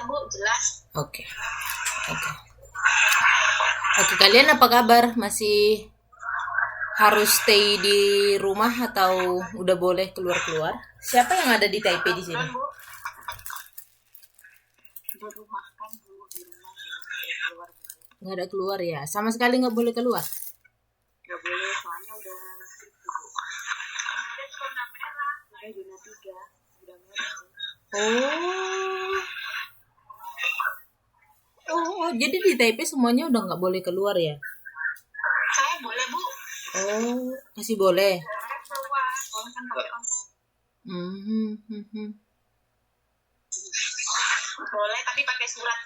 Bu, jelas. Oke. Oke, kalian apa kabar? Masih harus stay di rumah atau udah boleh keluar-keluar? Siapa yang ada di Taipei di sini? Bu, dirumahkan dulu di rumah, keluar. Nggak ada keluar ya? Sama sekali nggak boleh keluar? Nggak boleh, soalnya udah zona merah. Udah zona 3, udah merah. Oh, jadi di Taipei semuanya udah nggak boleh keluar ya? Saya boleh Bu. Oh, masih boleh. Soalnya kan pakai online. Boleh, tapi pakai surat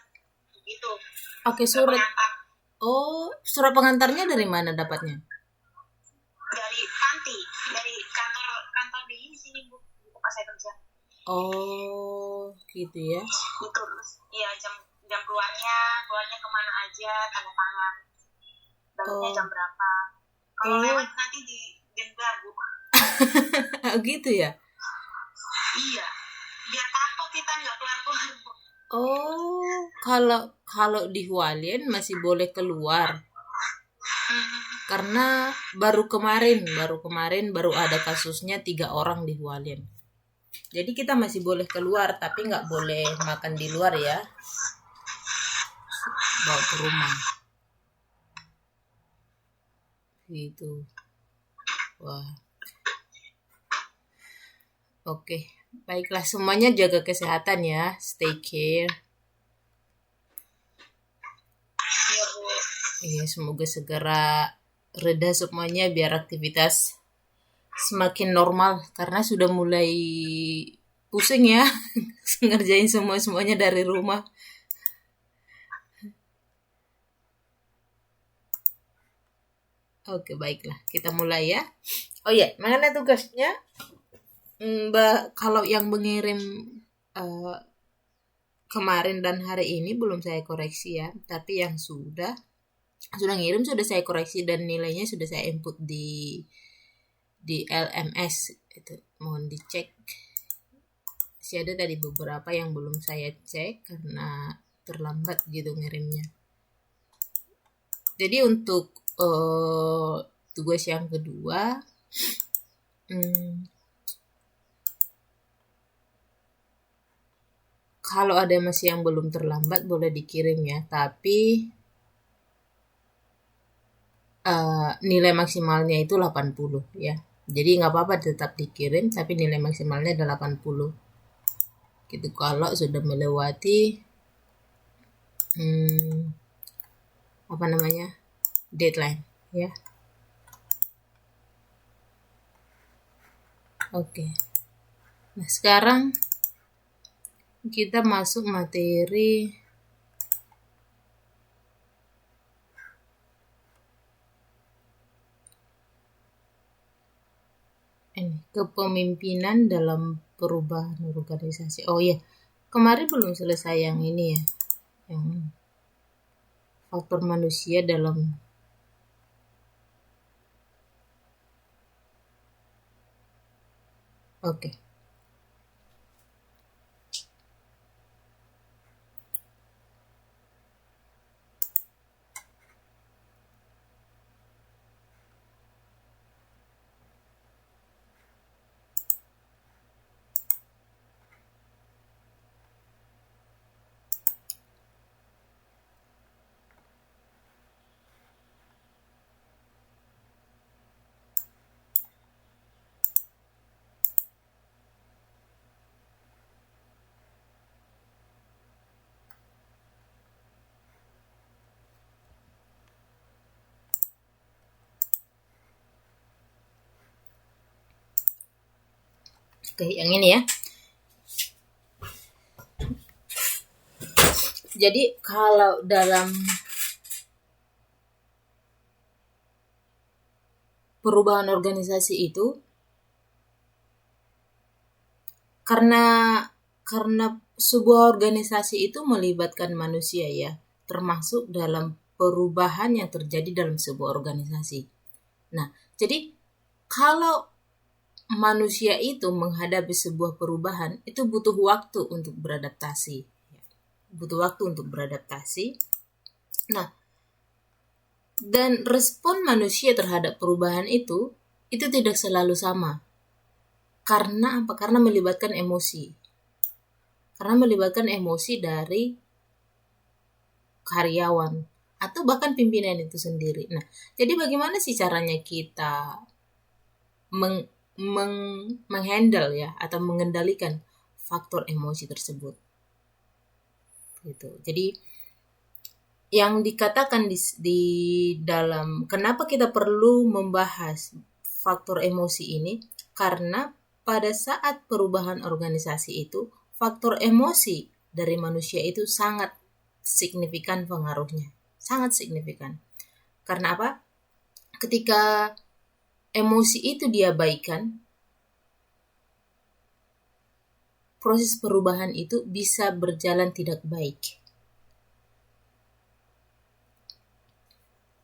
gitu. Pakai surat. Oh, surat pengantarnya dari mana dapatnya? Dari panti, dari kantor di sini Bu, di tempat saya kerja. Oh, gitu ya. Gitu. Iya, jam keluarnya kemana aja, tanda tangan. Baliknya jam berapa. Kalau lewat nanti di denda Bu. Gitu ya? Iya, biar kapok kita nggak keluar-keluar Bu. Oh, kalau di Hualien masih boleh keluar. Karena baru kemarin baru ada kasusnya 3 orang di Hualien. Jadi kita masih boleh keluar tapi nggak boleh makan di luar ya. Bawa ke rumah. Gitu. Wah. Oke. Baiklah, semuanya jaga kesehatan ya. Stay care. Iya, semoga segera reda semuanya biar aktivitas semakin normal. Karena sudah mulai pusing ya. Ngerjain semuanya dari rumah. Oke, baiklah. Kita mulai ya. Oh iya, mana tugasnya? Mbak, kalau yang mengirim kemarin dan hari ini belum saya koreksi ya, tapi yang sudah ngirim sudah saya koreksi dan nilainya sudah saya input di LMS itu. Mohon dicek. Masih ada tadi beberapa yang belum saya cek karena terlambat gitu ngirimnya. Jadi untuk tugas yang kedua, kalau ada masih yang belum terlambat boleh dikirim ya, tapi nilai maksimalnya itu 80 ya. Jadi nggak apa-apa tetap dikirim, tapi nilai maksimalnya ada 80. Gitu kalau sudah melewati deadline ya. Oke. Nah, sekarang kita masuk materi kepemimpinan dalam perubahan organisasi. Oh iya, kemarin belum selesai yang ini ya, yang faktor manusia dalam Oke. Oke, yang ini ya. Jadi kalau dalam perubahan organisasi itu karena sebuah organisasi itu melibatkan manusia ya, termasuk dalam perubahan yang terjadi dalam sebuah organisasi. Nah, jadi kalau manusia itu menghadapi sebuah perubahan itu butuh waktu untuk beradaptasi. butuh waktu untuk beradaptasi. Nah, dan respon manusia terhadap perubahan itu tidak selalu sama. Karena apa? Karena melibatkan emosi. Karena melibatkan emosi dari karyawan atau bahkan pimpinan itu sendiri. Nah, jadi bagaimana sih caranya kita menghandle ya atau mengendalikan faktor emosi tersebut? Gitu. Jadi yang dikatakan di dalam kenapa kita perlu membahas faktor emosi ini, karena pada saat perubahan organisasi itu faktor emosi dari manusia itu sangat signifikan pengaruhnya, sangat signifikan. Karena apa? Ketika emosi itu diabaikan, proses perubahan itu bisa berjalan tidak baik.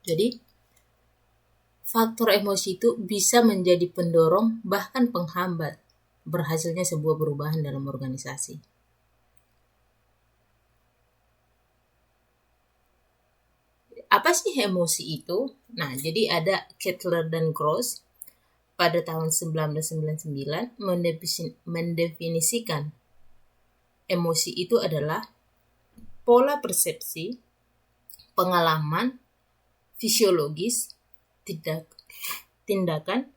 Jadi, faktor emosi itu bisa menjadi pendorong bahkan penghambat berhasilnya sebuah perubahan dalam organisasi. Apa sih emosi itu? Nah, jadi ada Kettler dan Gross pada tahun 1999 mendefinisikan emosi itu adalah pola persepsi, pengalaman, fisiologis, tindakan,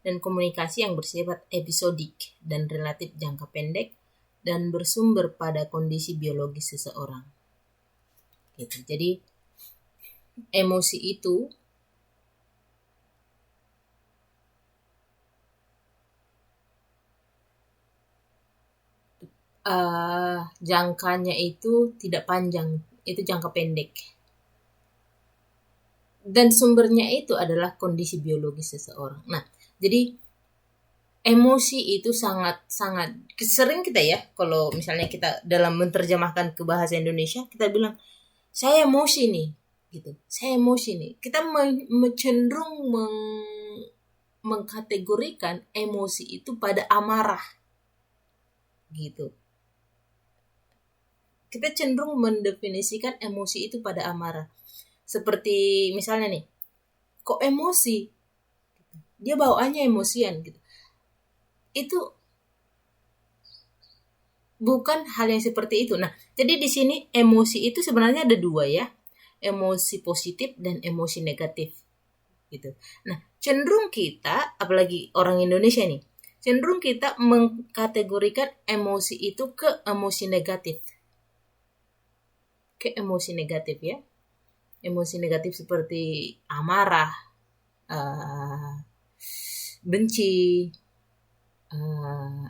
dan komunikasi yang bersifat episodik dan relatif jangka pendek dan bersumber pada kondisi biologis seseorang. Gitu. Jadi emosi itu jangkanya itu tidak panjang, itu jangka pendek. Dan sumbernya itu adalah kondisi biologis seseorang. Nah, jadi emosi itu sangat sering kita ya, kalau misalnya kita dalam menerjemahkan ke bahasa Indonesia, kita bilang, saya emosi nih, gitu. Saya emosi nih. Kita cenderung mengkategorikan emosi itu pada amarah, gitu. Kita cenderung mendefinisikan emosi itu pada amarah. Seperti misalnya nih, kok emosi? Dia bawaannya emosian gitu. Itu bukan hal yang seperti itu. Nah, jadi di sini emosi itu sebenarnya ada dua ya. Emosi positif dan emosi negatif. Gitu. Nah, cenderung kita, apalagi orang Indonesia nih, cenderung kita mengkategorikan emosi itu ke emosi negatif. Ke emosi negatif ya. Emosi negatif seperti amarah, benci,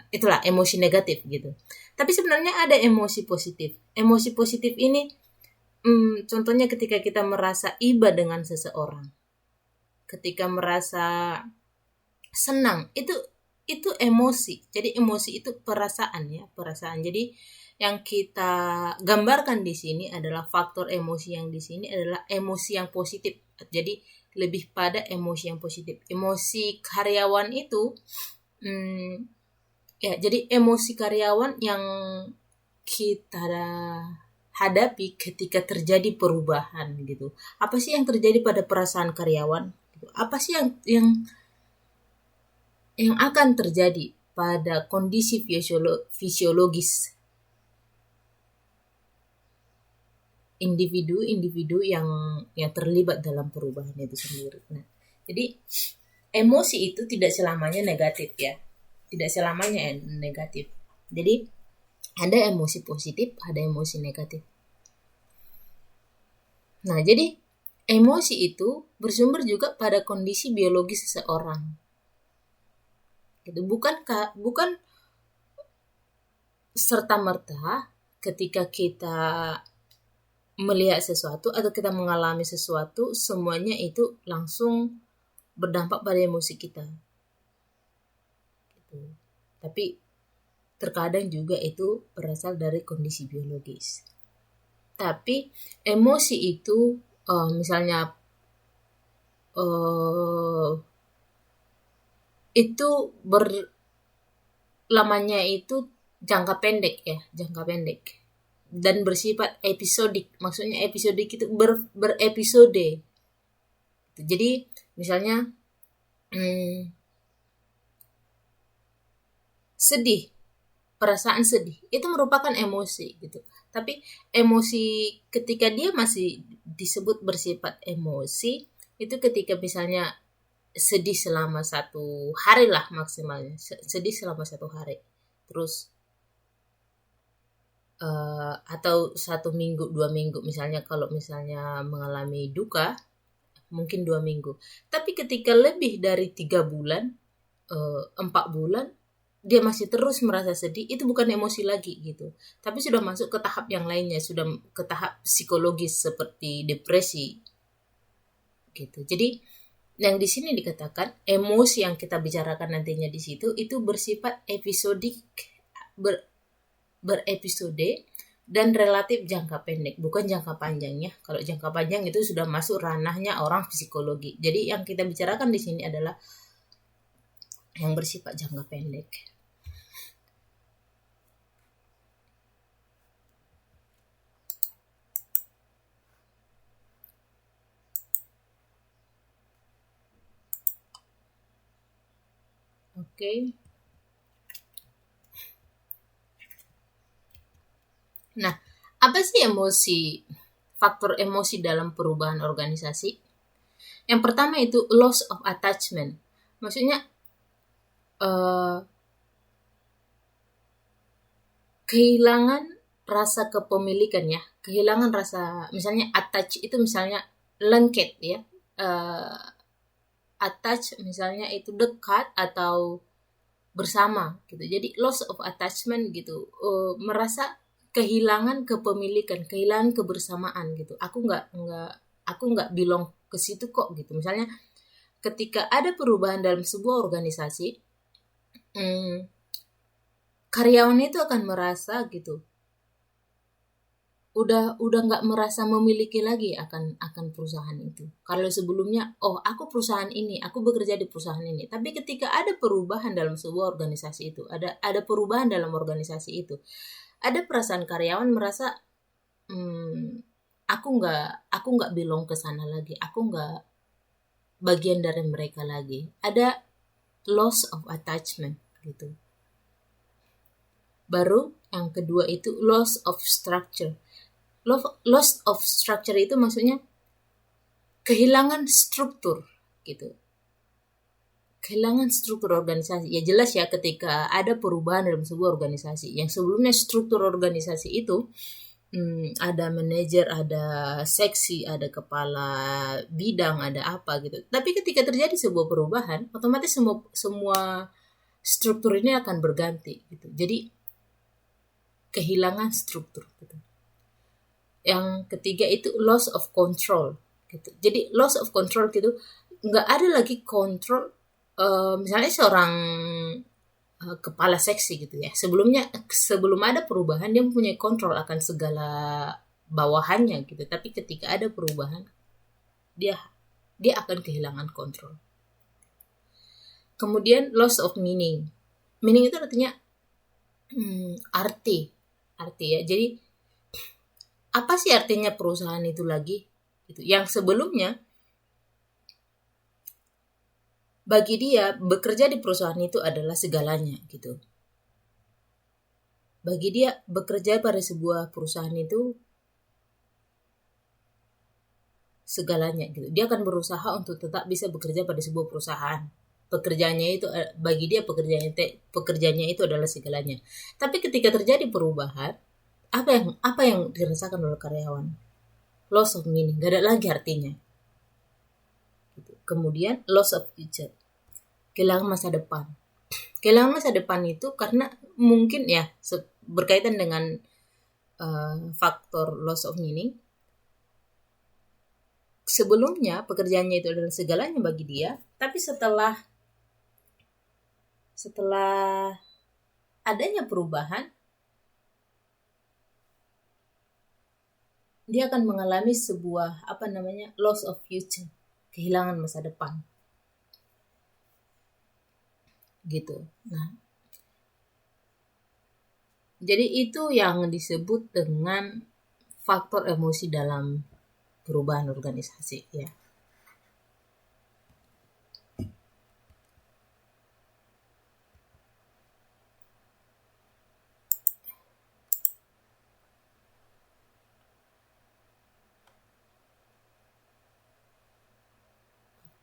itulah emosi negatif gitu. Tapi sebenarnya ada emosi positif. Emosi positif ini, contohnya ketika kita merasa iba dengan seseorang, ketika merasa senang, itu emosi. Jadi emosi itu perasaan ya, perasaan. Jadi yang kita gambarkan di sini adalah faktor emosi yang di sini adalah emosi yang positif. Jadi lebih pada emosi yang positif. Emosi karyawan itu ya, jadi emosi karyawan yang kita hadapi ketika terjadi perubahan gitu. Apa sih yang terjadi pada perasaan karyawan? Apa sih yang akan terjadi pada kondisi fisiologis individu yang terlibat dalam perubahan itu sendiri. Nah, jadi emosi itu tidak selamanya negatif ya. Tidak selamanya negatif. Jadi ada emosi positif, ada emosi negatif. Nah, jadi emosi itu bersumber juga pada kondisi biologis seseorang. Gitu. Bukan serta-merta ketika kita melihat sesuatu atau kita mengalami sesuatu, semuanya itu langsung berdampak pada emosi kita. Gitu. Tapi terkadang juga itu berasal dari kondisi biologis. Tapi emosi itu misalnya itu lamanya itu jangka pendek ya, jangka pendek. dan bersifat episodik. Maksudnya episodik itu berepisode. Jadi misalnya sedih, perasaan sedih itu merupakan emosi gitu. Tapi emosi ketika dia masih disebut bersifat emosi itu ketika misalnya sedih selama 1 hari lah maksimalnya, sedih selama 1 hari, terus atau 1 minggu 2 minggu misalnya, kalau misalnya mengalami duka mungkin 2 minggu. Tapi ketika lebih dari 3 bulan, 4 bulan dia masih terus merasa sedih, itu bukan emosi lagi gitu, tapi sudah masuk ke tahap yang lainnya, sudah ke tahap psikologis seperti depresi gitu. Jadi yang di sini dikatakan emosi yang kita bicarakan nantinya di situ itu bersifat episodik, berepisode dan relatif jangka pendek, bukan jangka panjangnya. Kalau jangka panjang itu sudah masuk ranahnya orang psikologi. Jadi yang kita bicarakan di sini adalah yang bersifat jangka pendek. Oke. Nah, apa sih emosi? Faktor emosi dalam perubahan organisasi. Yang pertama itu loss of attachment. Maksudnya kehilangan rasa kepemilikan ya. Kehilangan rasa, misalnya attach itu misalnya lengket ya. Attach misalnya itu dekat atau bersama gitu. Jadi loss of attachment gitu. Merasa kehilangan kepemilikan, kehilangan kebersamaan gitu. Aku nggak belong ke situ kok gitu. Misalnya ketika ada perubahan dalam sebuah organisasi, karyawan itu akan merasa gitu, udah nggak merasa memiliki lagi akan perusahaan itu. Kalau sebelumnya, oh aku perusahaan ini, aku bekerja di perusahaan ini. Tapi ketika ada perubahan dalam sebuah organisasi itu, ada perubahan dalam organisasi itu, ada perasaan karyawan merasa aku nggak belong ke sana lagi, aku nggak bagian dari mereka lagi. Ada loss of attachment gitu. Baru yang kedua itu loss of structure. Loss of structure itu maksudnya kehilangan struktur gitu. Kehilangan struktur organisasi. Ya jelas ya, ketika ada perubahan dalam sebuah organisasi. Yang sebelumnya struktur organisasi itu ada manajer, ada seksi, ada kepala bidang, ada apa gitu. Tapi ketika terjadi sebuah perubahan, otomatis semua struktur ini akan berganti gitu. Jadi kehilangan struktur gitu. Yang ketiga itu loss of control gitu. Jadi loss of control gitu, nggak ada lagi kontrol. Misalnya seorang kepala seksi gitu ya, sebelum ada perubahan dia mempunyai kontrol akan segala bawahannya gitu. Tapi ketika ada perubahan dia akan kehilangan kontrol. Kemudian loss of meaning. Meaning itu artinya arti ya. Jadi apa sih artinya perusahaan itu lagi? Gitu. Yang sebelumnya bagi dia bekerja di perusahaan itu adalah segalanya gitu. Bagi dia bekerja pada sebuah perusahaan itu segalanya gitu. Dia akan berusaha untuk tetap bisa bekerja pada sebuah perusahaan. Pekerjaannya itu bagi dia pekerjaannya itu adalah segalanya. Tapi ketika terjadi perubahan, apa yang dirasakan oleh karyawan? Loss of meaning, gak ada lagi artinya. Gitu. Kemudian loss of future, kehilangan masa depan. Kehilangan masa depan itu karena mungkin ya berkaitan dengan faktor loss of meaning. Sebelumnya pekerjaannya itu adalah segalanya bagi dia, tapi setelah adanya perubahan, dia akan mengalami sebuah loss of future, kehilangan masa depan gitu. Nah, Jadi itu yang disebut dengan faktor emosi dalam perubahan organisasi ya.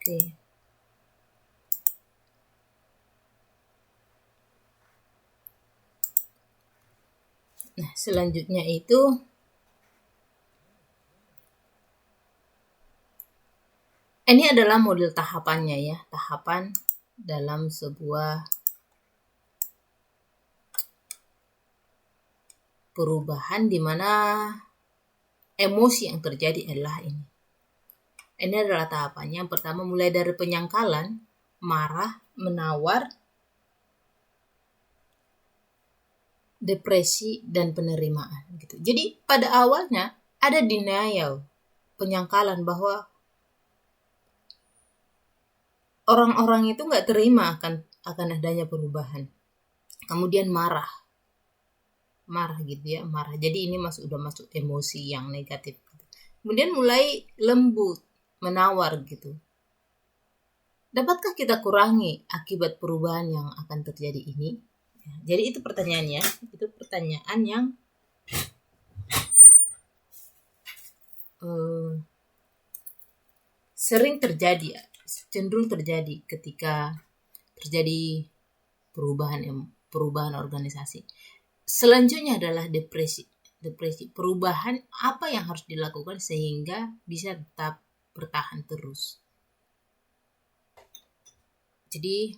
Oke. Nah, selanjutnya itu ini adalah model tahapannya ya, tahapan dalam sebuah perubahan di mana emosi yang terjadi adalah ini. Ini adalah tahapannya. Yang pertama mulai dari penyangkalan, marah, menawar, depresi, dan penerimaan. Gitu. Jadi pada awalnya ada denial, penyangkalan bahwa orang-orang itu nggak terima akan adanya perubahan. Kemudian marah gitu ya, marah. Jadi ini udah masuk emosi yang negatif. Kemudian mulai lembut, menawar gitu. Dapatkah kita kurangi akibat perubahan yang akan terjadi ini? Jadi itu pertanyaannya, itu pertanyaan yang sering terjadi, cenderung terjadi ketika terjadi perubahan organisasi. Selanjutnya adalah depresi. Perubahan apa yang harus dilakukan sehingga bisa tetap bertahan terus. Jadi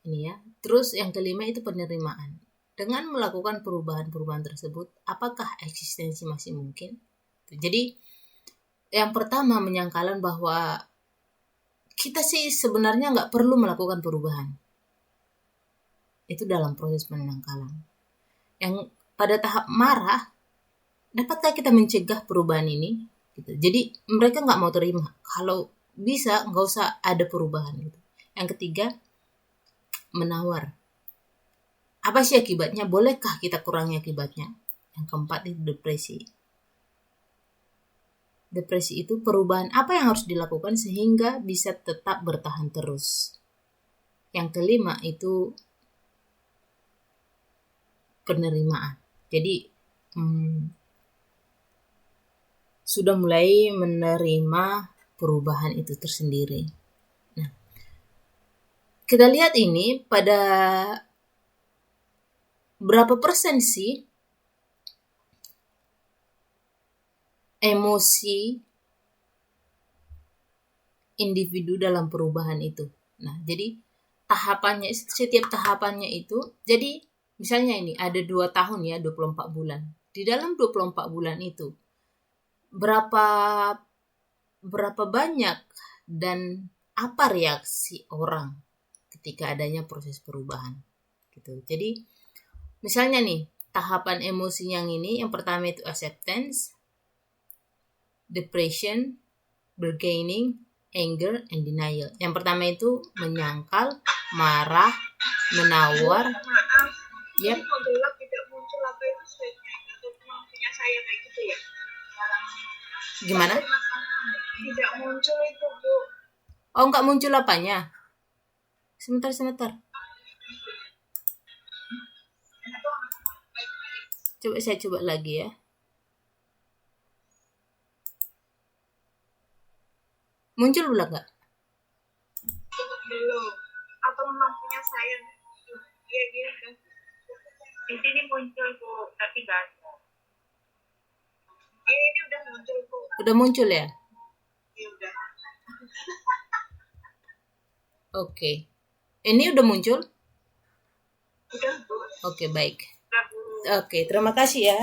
ini ya. Terus yang kelima itu penerimaan. Dengan melakukan perubahan-perubahan tersebut, apakah eksistensi masih mungkin? Jadi yang pertama menyangkalan bahwa kita sih sebenarnya nggak perlu melakukan perubahan. Itu dalam proses penyangkalan. Yang pada tahap marah, dapatkah kita mencegah perubahan ini? Gitu. Jadi mereka nggak mau terima. Kalau bisa nggak usah ada perubahan. Gitu. Yang ketiga, menawar. Apa sih akibatnya? Bolehkah kita kurangi akibatnya? Yang keempat itu depresi. Depresi itu perubahan apa yang harus dilakukan sehingga bisa tetap bertahan terus. Yang kelima itu penerimaan. Jadi sudah mulai menerima perubahan itu tersendiri. Nah, kita lihat ini pada berapa persen sih emosi individu dalam perubahan itu. Nah, jadi setiap tahapannya itu, jadi misalnya ini ada 2 tahun ya, 24 bulan. Di dalam 24 bulan itu, berapa banyak dan apa reaksi orang ketika adanya proses perubahan gitu. Jadi misalnya nih tahapan emosi yang ini, yang pertama itu acceptance, depression, bargaining, anger, and denial. Yang pertama itu menyangkal, marah, menawar. Yep. Modelnya tidak muncul apa itu switchnya atau punya saya kayak gitu ya? Gimana? Tidak muncul itu Bu. Oh, nggak muncul apanya? Sebentar. Saya coba lagi ya. Muncul belum nggak? Belum. Atau memang punya saya? Iya gitu. Di sini muncul Bu, tapi nggak ada. Ini udah muncul Bu. Udah muncul ya? Iya udah. Oke. Ini udah muncul? Udah Bu. Oke, baik. Udah Bu. Oke, terima kasih ya.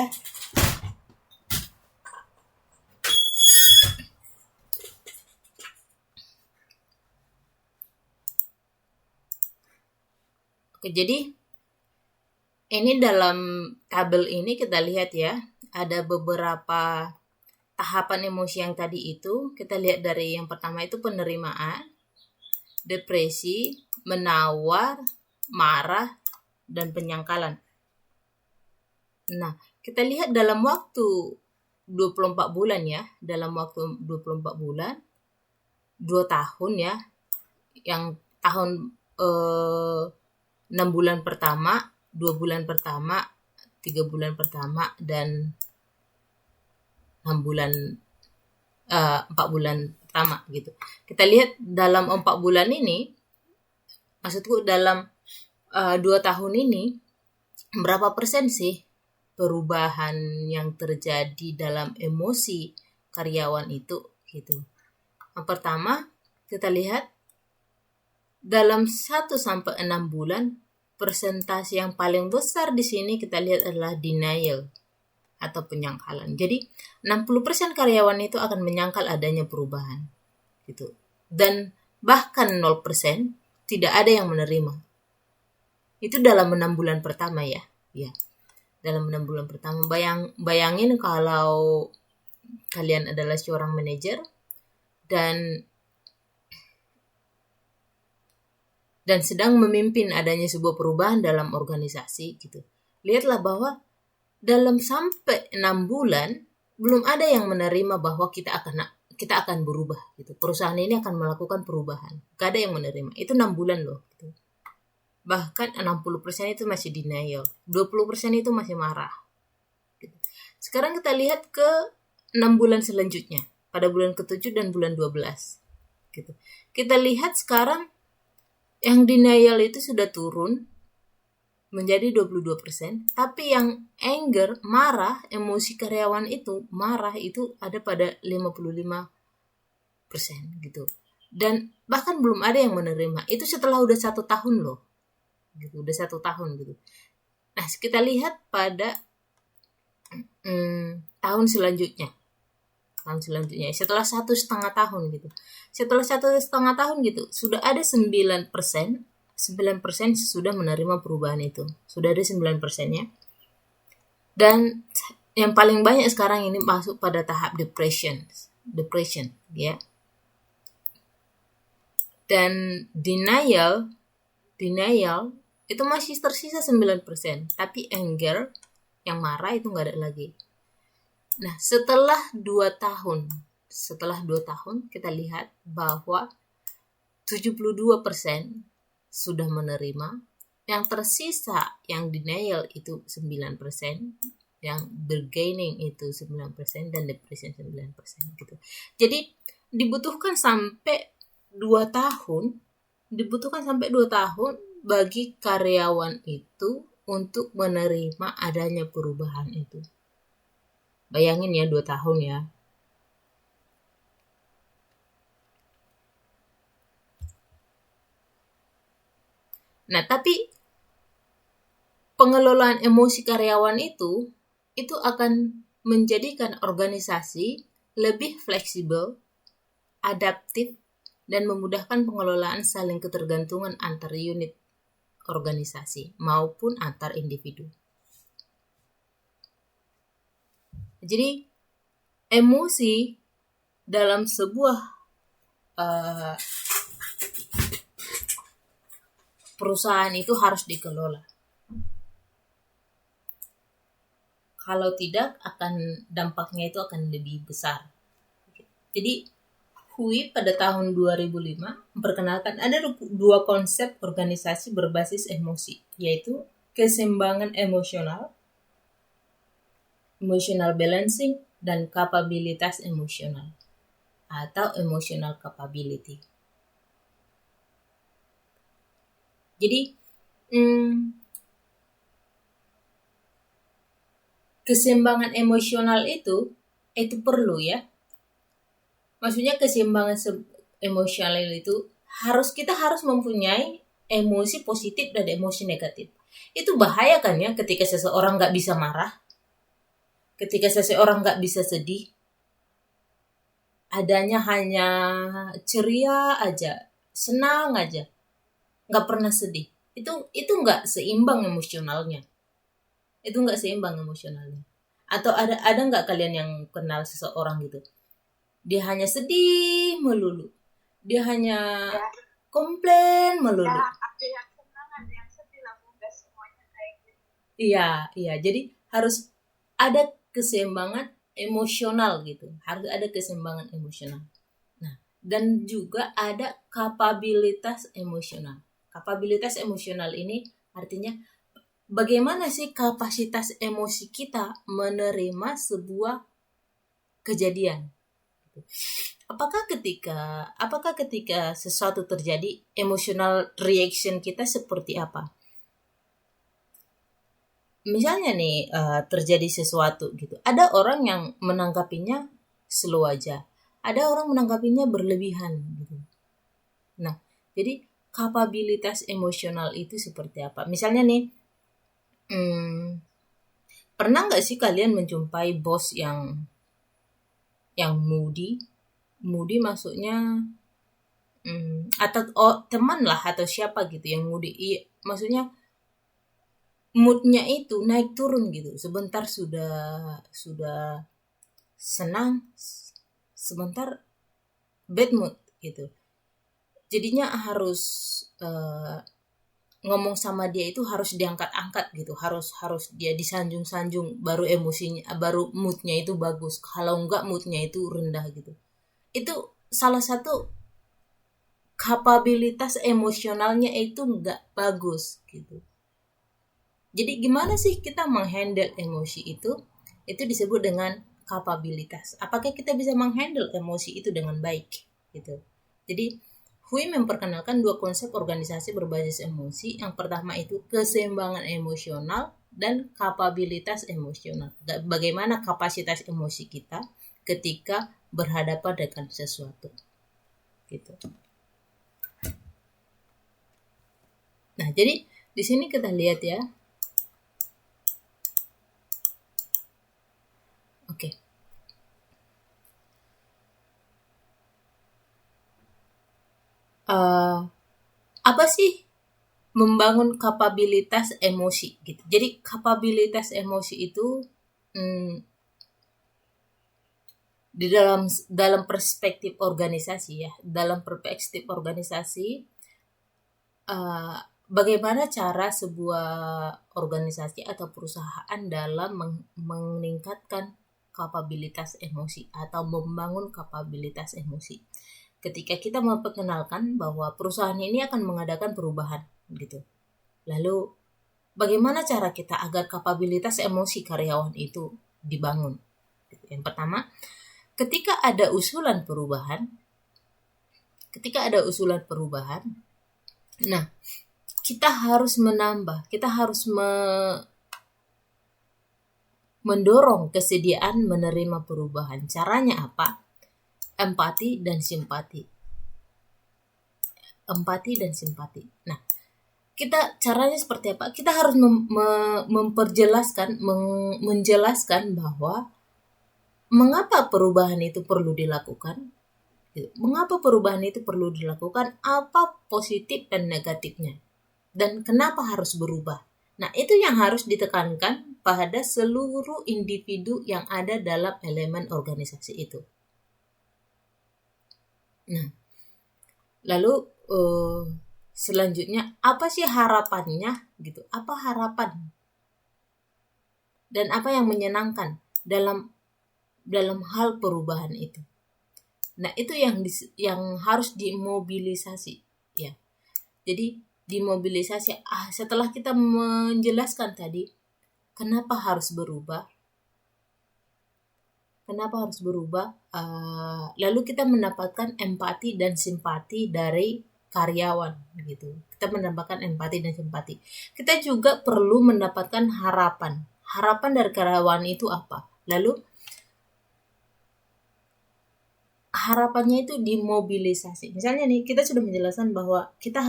Oke, jadi ini dalam tabel ini kita lihat ya, ada beberapa tahapan emosi yang tadi itu. Kita lihat dari yang pertama itu penerimaan, depresi, menawar, marah, dan penyangkalan. Nah, kita lihat dalam waktu 24 bulan ya, dalam waktu 24 bulan, 2 tahun ya, yang tahun 6 bulan pertama, 2 bulan pertama, 3 bulan pertama, dan 6 bulan 4 bulan pertama gitu. Kita lihat dalam 4 bulan ini, maksudku dalam 2 tahun ini, berapa persen sih perubahan yang terjadi dalam emosi karyawan itu gitu. Yang pertama, kita lihat dalam 1 sampai 6 bulan, persentase yang paling besar di sini kita lihat adalah denial atau penyangkalan. Jadi 60% karyawan itu akan menyangkal adanya perubahan gitu. Dan bahkan 0% tidak ada yang menerima. Itu dalam 6 bulan pertama ya. Ya. Dalam 6 bulan pertama, bayangin kalau kalian adalah seorang manajer dan sedang memimpin adanya sebuah perubahan dalam organisasi gitu. Lihatlah bahwa dalam sampai 6 bulan belum ada yang menerima bahwa kita akan berubah gitu. Perusahaan ini akan melakukan perubahan. Gak ada yang menerima. Itu 6 bulan loh gitu. Bahkan 60% itu masih denial, 20% itu masih marah. Sekarang kita lihat ke 6 bulan selanjutnya, pada bulan ke-7 dan bulan 12. Gitu. Kita lihat sekarang yang denial itu sudah turun menjadi 22%, tapi yang anger, marah, emosi karyawan itu, marah itu ada pada 55% gitu. Dan bahkan belum ada yang menerima. Itu setelah udah 1 tahun loh. Gitu, udah 1 tahun gitu. Nah, kita lihat pada tahun selanjutnya setelah 1,5 tahun gitu, sudah ada 9% sudah menerima perubahan itu, sudah ada 9%-nya. Dan yang paling banyak sekarang ini masuk pada tahap depression ya. Dan denial itu masih tersisa 9%, tapi anger, yang marah itu nggak ada lagi. Nah, setelah 2 tahun kita lihat bahwa 72% sudah menerima, yang tersisa yang denial itu 9%, yang bergaining itu 9%, dan depression 9% gitu. Jadi dibutuhkan sampai 2 tahun bagi karyawan itu untuk menerima adanya perubahan itu. Bayangin ya, 2 tahun ya. Nah, tapi pengelolaan emosi karyawan itu akan menjadikan organisasi lebih fleksibel, adaptif, dan memudahkan pengelolaan saling ketergantungan antar unit organisasi maupun antar individu. Jadi emosi dalam sebuah perusahaan itu harus dikelola. Kalau tidak, dampaknya itu akan lebih besar. Jadi Hui pada tahun 2005 memperkenalkan ada 2 konsep organisasi berbasis emosi, yaitu keseimbangan emosional balancing, dan kapabilitas emosional atau emotional capability. Jadi keseimbangan emosional itu perlu ya. Maksudnya keseimbangan emosional itu kita harus mempunyai emosi positif dan emosi negatif. Itu bahaya kan ya, ketika seseorang nggak bisa marah, ketika seseorang nggak bisa sedih, adanya hanya ceria aja, senang aja, nggak pernah sedih. Itu nggak seimbang emosionalnya. Atau ada nggak kalian yang kenal seseorang gitu? Dia hanya sedih melulu. Dia hanya komplain melulu. Ya, ada yang senang, ada yang sedih lah, enggak semuanya kayak gitu. Iya. Jadi harus ada keseimbangan emosional gitu. Harus ada keseimbangan emosional. Nah, dan juga ada kapabilitas emosional. Kapabilitas emosional ini artinya bagaimana sih kapasitas emosi kita menerima sebuah kejadian. Apakah ketika sesuatu terjadi, emotional reaction kita seperti apa? Misalnya nih terjadi sesuatu gitu. Ada orang yang menanggapinya slow aja. Ada orang menanggapinya berlebihan gitu. Nah, jadi kapabilitas emosional itu seperti apa? Misalnya nih, pernah nggak sih kalian menjumpai bos yang moody? Moody maksudnya atau teman lah atau siapa gitu yang moody. Iya, maksudnya moodnya itu naik turun gitu. Sebentar sudah senang, sebentar bad mood gitu. Jadinya harus ngomong sama dia itu harus diangkat-angkat gitu, harus dia disanjung-sanjung baru emosinya, baru moodnya itu bagus. Kalau enggak moodnya itu rendah gitu. Itu salah satu kapabilitas emosionalnya itu enggak bagus gitu. Jadi gimana sih kita menghandle emosi itu? Itu disebut dengan kapabilitas. Apakah kita bisa menghandle emosi itu dengan baik gitu. Jadi Hui memperkenalkan dua konsep organisasi berbasis emosi. Yang pertama itu keseimbangan emosional dan kapabilitas emosional. Bagaimana kapasitas emosi kita ketika berhadapan dengan sesuatu. Gitu. Nah, jadi di sini kita lihat ya. Oke. Apa sih membangun kapabilitas emosi gitu. Jadi kapabilitas emosi itu di dalam perspektif organisasi ya, dalam perspektif organisasi bagaimana cara sebuah organisasi atau perusahaan dalam meningkatkan kapabilitas emosi atau membangun kapabilitas emosi. Ketika kita memperkenalkan bahwa perusahaan ini akan mengadakan perubahan gitu. Lalu bagaimana cara kita agar kapabilitas emosi karyawan itu dibangun? Yang pertama, ketika ada usulan perubahan, nah kita harus menambah, kita harus mendorong kesediaan menerima perubahan. Caranya apa? Empati dan simpati. Nah, kita caranya seperti apa? Kita harus menjelaskan bahwa mengapa perubahan itu perlu dilakukan. Mengapa perubahan itu perlu dilakukan? Apa positif dan negatifnya? Dan kenapa harus berubah? Nah, itu yang harus ditekankan pada seluruh individu yang ada dalam elemen organisasi itu. Nah, lalu selanjutnya apa sih harapannya gitu? Apa harapan dan apa yang menyenangkan dalam hal perubahan itu? Nah, itu yang harus dimobilisasi ya. Jadi dimobilisasi setelah kita menjelaskan tadi kenapa harus berubah, lalu kita mendapatkan empati dan simpati dari karyawan gitu. Kita mendapatkan empati dan simpati. Kita juga perlu mendapatkan harapan dari karyawan itu apa. Lalu harapannya itu dimobilisasi. Misalnya nih, kita sudah menjelaskan bahwa kita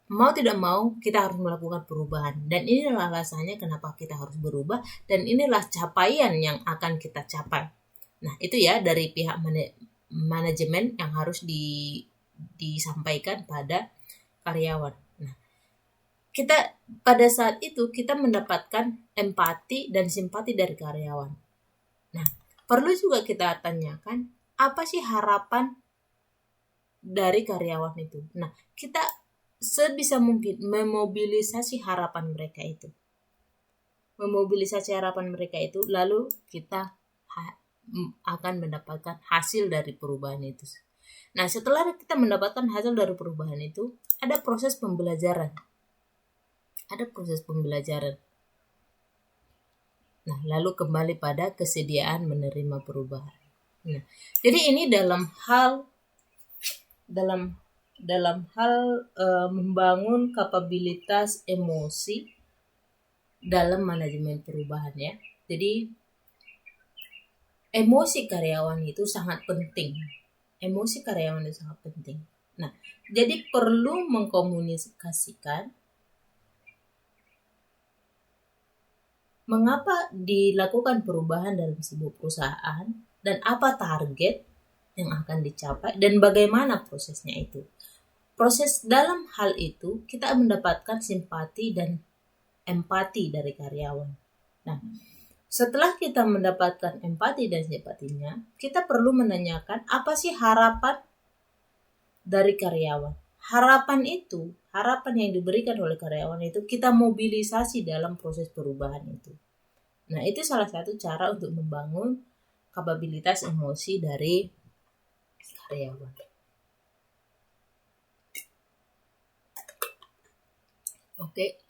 mau tidak mau kita harus melakukan perubahan, dan inilah alasannya kenapa kita harus berubah, dan inilah capaian yang akan kita capai. Nah, itu ya dari pihak manajemen yang harus disampaikan pada karyawan. Nah, kita pada saat itu kita mendapatkan empati dan simpati dari karyawan. Nah, perlu juga kita tanyakan apa sih harapan dari karyawan itu. Nah, kita sebisa mungkin memobilisasi harapan mereka itu. memobilisasi harapan mereka itu, lalu kita akan mendapatkan hasil dari perubahan itu. Nah, setelah kita mendapatkan hasil dari perubahan itu, ada proses pembelajaran. Nah, lalu kembali pada kesediaan menerima perubahan. Nah, jadi ini dalam hal membangun kapabilitas emosi dalam manajemen perubahan ya. Jadi emosi karyawan itu sangat penting. Nah, jadi perlu mengkomunikasikan mengapa dilakukan perubahan dalam sebuah perusahaan dan apa target yang akan dicapai dan bagaimana prosesnya itu. Proses dalam hal itu kita mendapatkan simpati dan empati dari karyawan. Nah, setelah kita mendapatkan empati dan simpatinya, kita perlu menanyakan apa sih harapan dari karyawan. Harapan yang diberikan oleh karyawan itu kita mobilisasi dalam proses perubahan itu. Nah, itu salah satu cara untuk membangun kapabilitas emosi dari karyawan. Oke.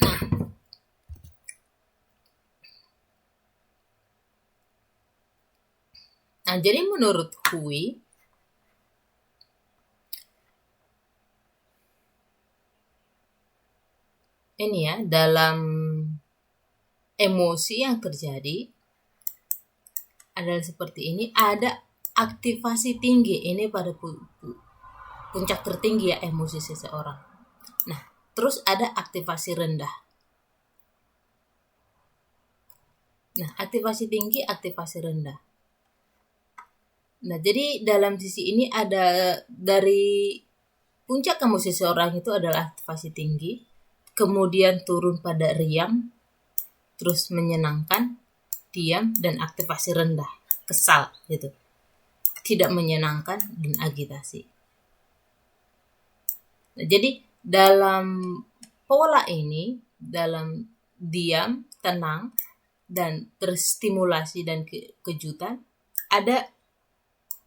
Nah, jadi menurut Hui, ini ya, dalam emosi yang terjadi adalah seperti ini, ada aktivasi tinggi ini pada puncak tertinggi ya emosi seseorang. Nah, terus ada aktivasi rendah. Nah, aktivasi tinggi, aktivasi rendah. Nah, jadi dalam sisi ini ada dari puncak emosi seseorang itu adalah aktivasi tinggi, kemudian turun pada riang, terus menyenangkan, diam, dan aktivasi rendah, kesal gitu. Tidak menyenangkan dan agitasi. Nah, jadi dalam pola ini, dalam diam, tenang, dan terstimulasi dan kejutan, ada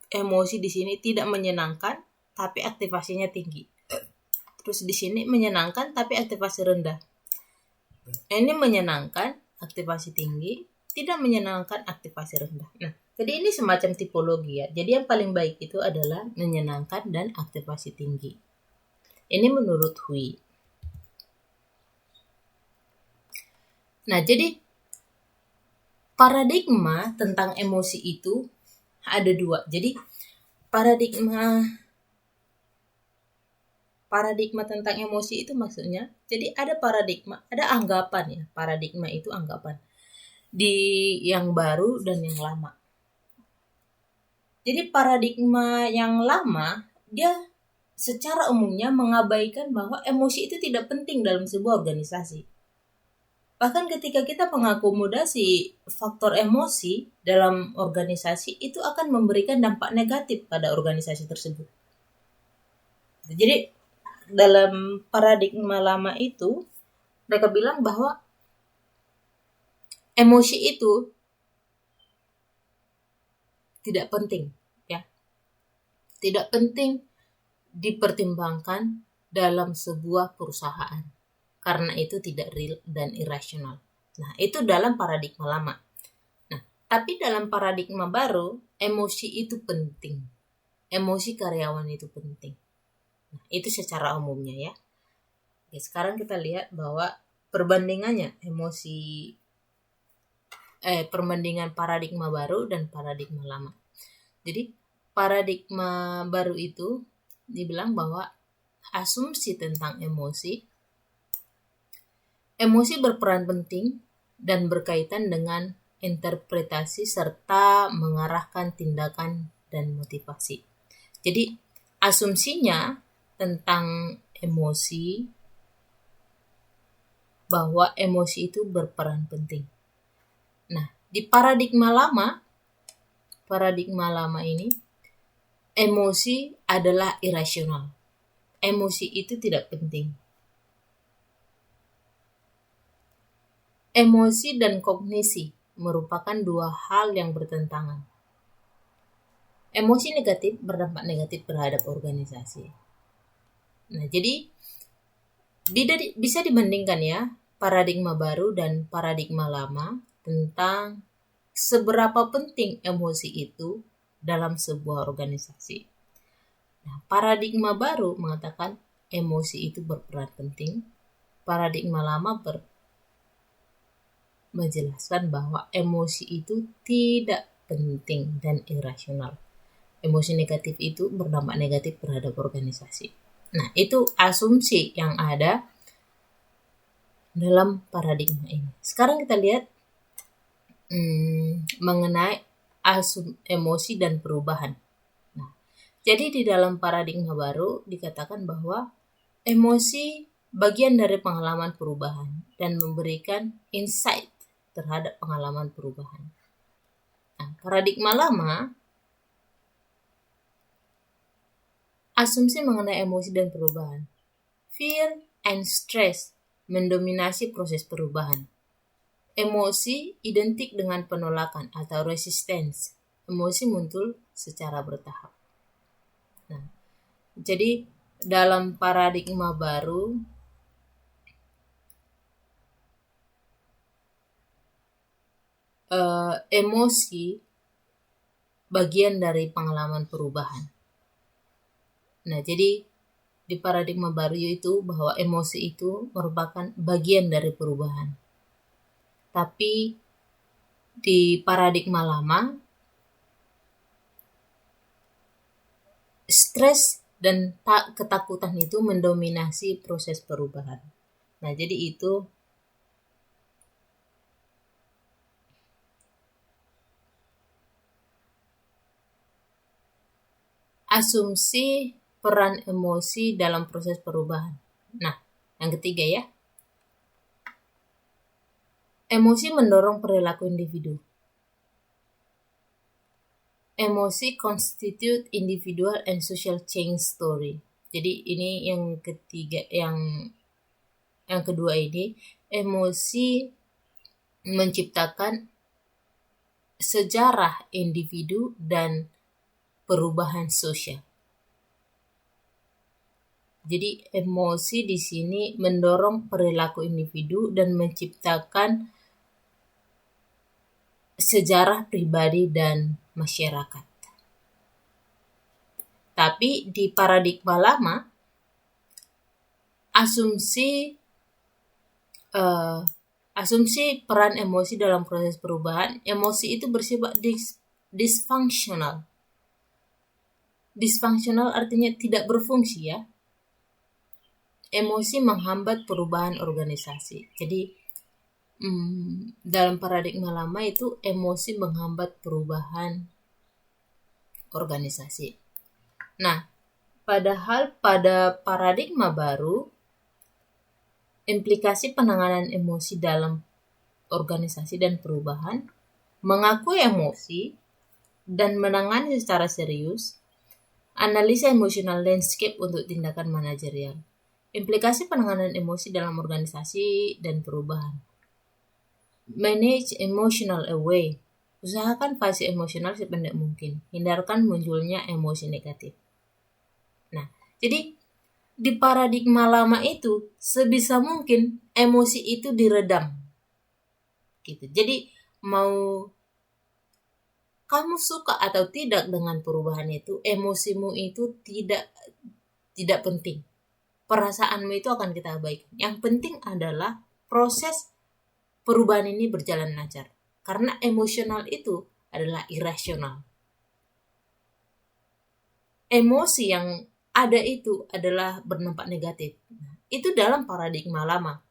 emosi di sini tidak menyenangkan tapi aktivasinya tinggi. Terus di sini menyenangkan tapi aktivasi rendah. Ini menyenangkan, aktivasi tinggi, tidak menyenangkan, aktivasi rendah. Nah, jadi ini semacam tipologi ya. Jadi yang paling baik itu adalah menyenangkan dan aktivasi tinggi. Ini menurut Hui. Nah, jadi paradigma tentang emosi itu ada dua. Jadi paradigma tentang emosi itu maksudnya, jadi ada paradigma, ada anggapan ya. Paradigma itu anggapan di yang baru dan yang lama. Jadi paradigma yang lama dia secara umumnya mengabaikan bahwa emosi itu tidak penting dalam sebuah organisasi. Bahkan ketika kita mengakomodasi faktor emosi dalam organisasi, itu akan memberikan dampak negatif pada organisasi tersebut. Jadi dalam paradigma lama itu, mereka bilang bahwa emosi itu tidak penting, ya. Tidak penting dipertimbangkan dalam sebuah perusahaan. Karena itu tidak real dan irasional. Nah, itu dalam paradigma lama. Nah, tapi dalam paradigma baru, emosi itu penting. Emosi karyawan itu penting. Nah, itu secara umumnya ya. Oke, sekarang kita lihat bahwa perbandingannya perbandingan paradigma baru dan paradigma lama. Jadi, paradigma baru itu dibilang bahwa asumsi tentang emosi berperan penting dan berkaitan dengan interpretasi serta mengarahkan tindakan dan motivasi. Jadi, asumsinya tentang emosi, bahwa emosi itu berperan penting. Nah, di paradigma lama ini, emosi adalah irasional. Emosi itu tidak penting. Emosi dan kognisi merupakan dua hal yang bertentangan. Emosi negatif berdampak negatif terhadap organisasi. Nah, jadi bisa dibandingkan ya paradigma baru dan paradigma lama tentang seberapa penting emosi itu dalam sebuah organisasi. Nah, paradigma baru mengatakan emosi itu berperan penting. Paradigma lama menjelaskan bahwa emosi itu tidak penting dan irasional. Emosi negatif itu berdampak negatif terhadap organisasi. Nah, itu asumsi yang ada dalam paradigma ini. Sekarang kita lihat mengenai emosi dan perubahan. Nah, jadi di dalam paradigma baru dikatakan bahwa emosi bagian dari pengalaman perubahan dan memberikan insight terhadap pengalaman perubahan. Nah, paradigma lama asumsi mengenai emosi dan perubahan. Fear and stress mendominasi proses perubahan. Emosi identik dengan penolakan atau resistance. Emosi muncul secara bertahap. Nah, jadi dalam paradigma baru, emosi bagian dari pengalaman perubahan. Nah, jadi di paradigma baru itu bahwa emosi itu merupakan bagian dari perubahan. Tapi di paradigma lama, stres dan ketakutan itu mendominasi proses perubahan. Nah, jadi itu asumsi peran emosi dalam proses perubahan. Nah, yang ketiga ya. Emosi mendorong perilaku individu. Emosi constitute individual and social change story. Jadi ini yang ketiga, yang kedua ini, emosi menciptakan sejarah individu dan perubahan sosial. Jadi emosi di sini mendorong perilaku individu dan menciptakan sejarah pribadi dan masyarakat. Tapi di paradigma lama, asumsi peran emosi dalam proses perubahan, emosi itu bersifat dysfunctional. Dysfunctional artinya tidak berfungsi ya. Emosi menghambat perubahan organisasi. Jadi dalam paradigma lama itu emosi menghambat perubahan organisasi. Nah, padahal pada paradigma baru, implikasi penanganan emosi dalam organisasi dan perubahan, mengakui emosi dan menangani secara serius, analisa emosional landscape untuk tindakan manajerial, implikasi penanganan emosi dalam organisasi dan perubahan, manage emotional away, usahakan fase emosional sependek mungkin, hindarkan munculnya emosi negatif. Nah, jadi di paradigma lama itu sebisa mungkin emosi itu diredam. Gitu. Jadi mau kamu suka atau tidak dengan perubahan itu, emosimu itu tidak penting. Perasaanmu itu akan kita abaikan. Yang penting adalah proses perubahan ini berjalan lancar. Karena emosional itu adalah irasional. Emosi yang ada itu adalah berdampak negatif. Itu dalam paradigma lama.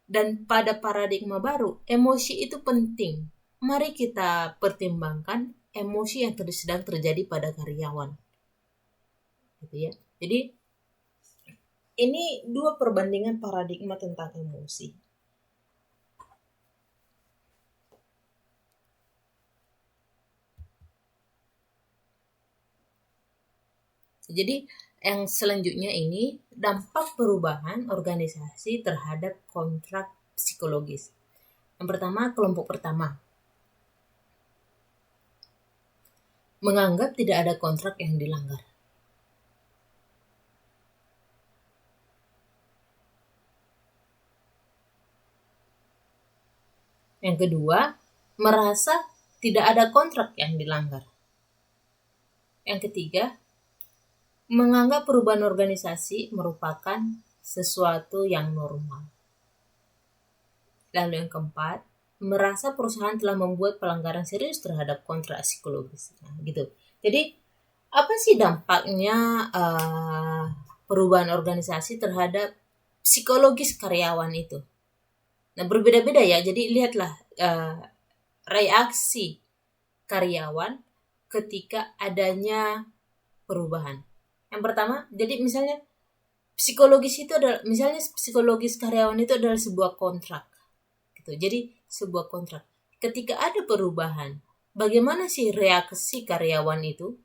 Dan pada paradigma baru, emosi itu penting. Mari kita pertimbangkan emosi yang sedang terjadi pada karyawan. Gitu ya. Jadi ini dua perbandingan paradigma tentang emosi. Jadi yang selanjutnya ini dampak perubahan organisasi terhadap kontrak psikologis. Yang pertama, kelompok pertama menganggap tidak ada kontrak yang dilanggar. Yang kedua, merasa tidak ada kontrak yang dilanggar. Yang ketiga, menganggap perubahan organisasi merupakan sesuatu yang normal. Lalu yang keempat, merasa perusahaan telah membuat pelanggaran serius terhadap kontrak psikologis. Nah, gitu. Jadi, apa sih dampaknya perubahan organisasi terhadap psikologis karyawan itu? Nah, berbeda-beda ya. Jadi, lihatlah reaksi karyawan ketika adanya perubahan. Yang pertama, jadi misalnya psikologis karyawan itu adalah sebuah kontrak. Gitu. Jadi sebuah kontrak. Ketika ada perubahan, bagaimana sih reaksi karyawan itu?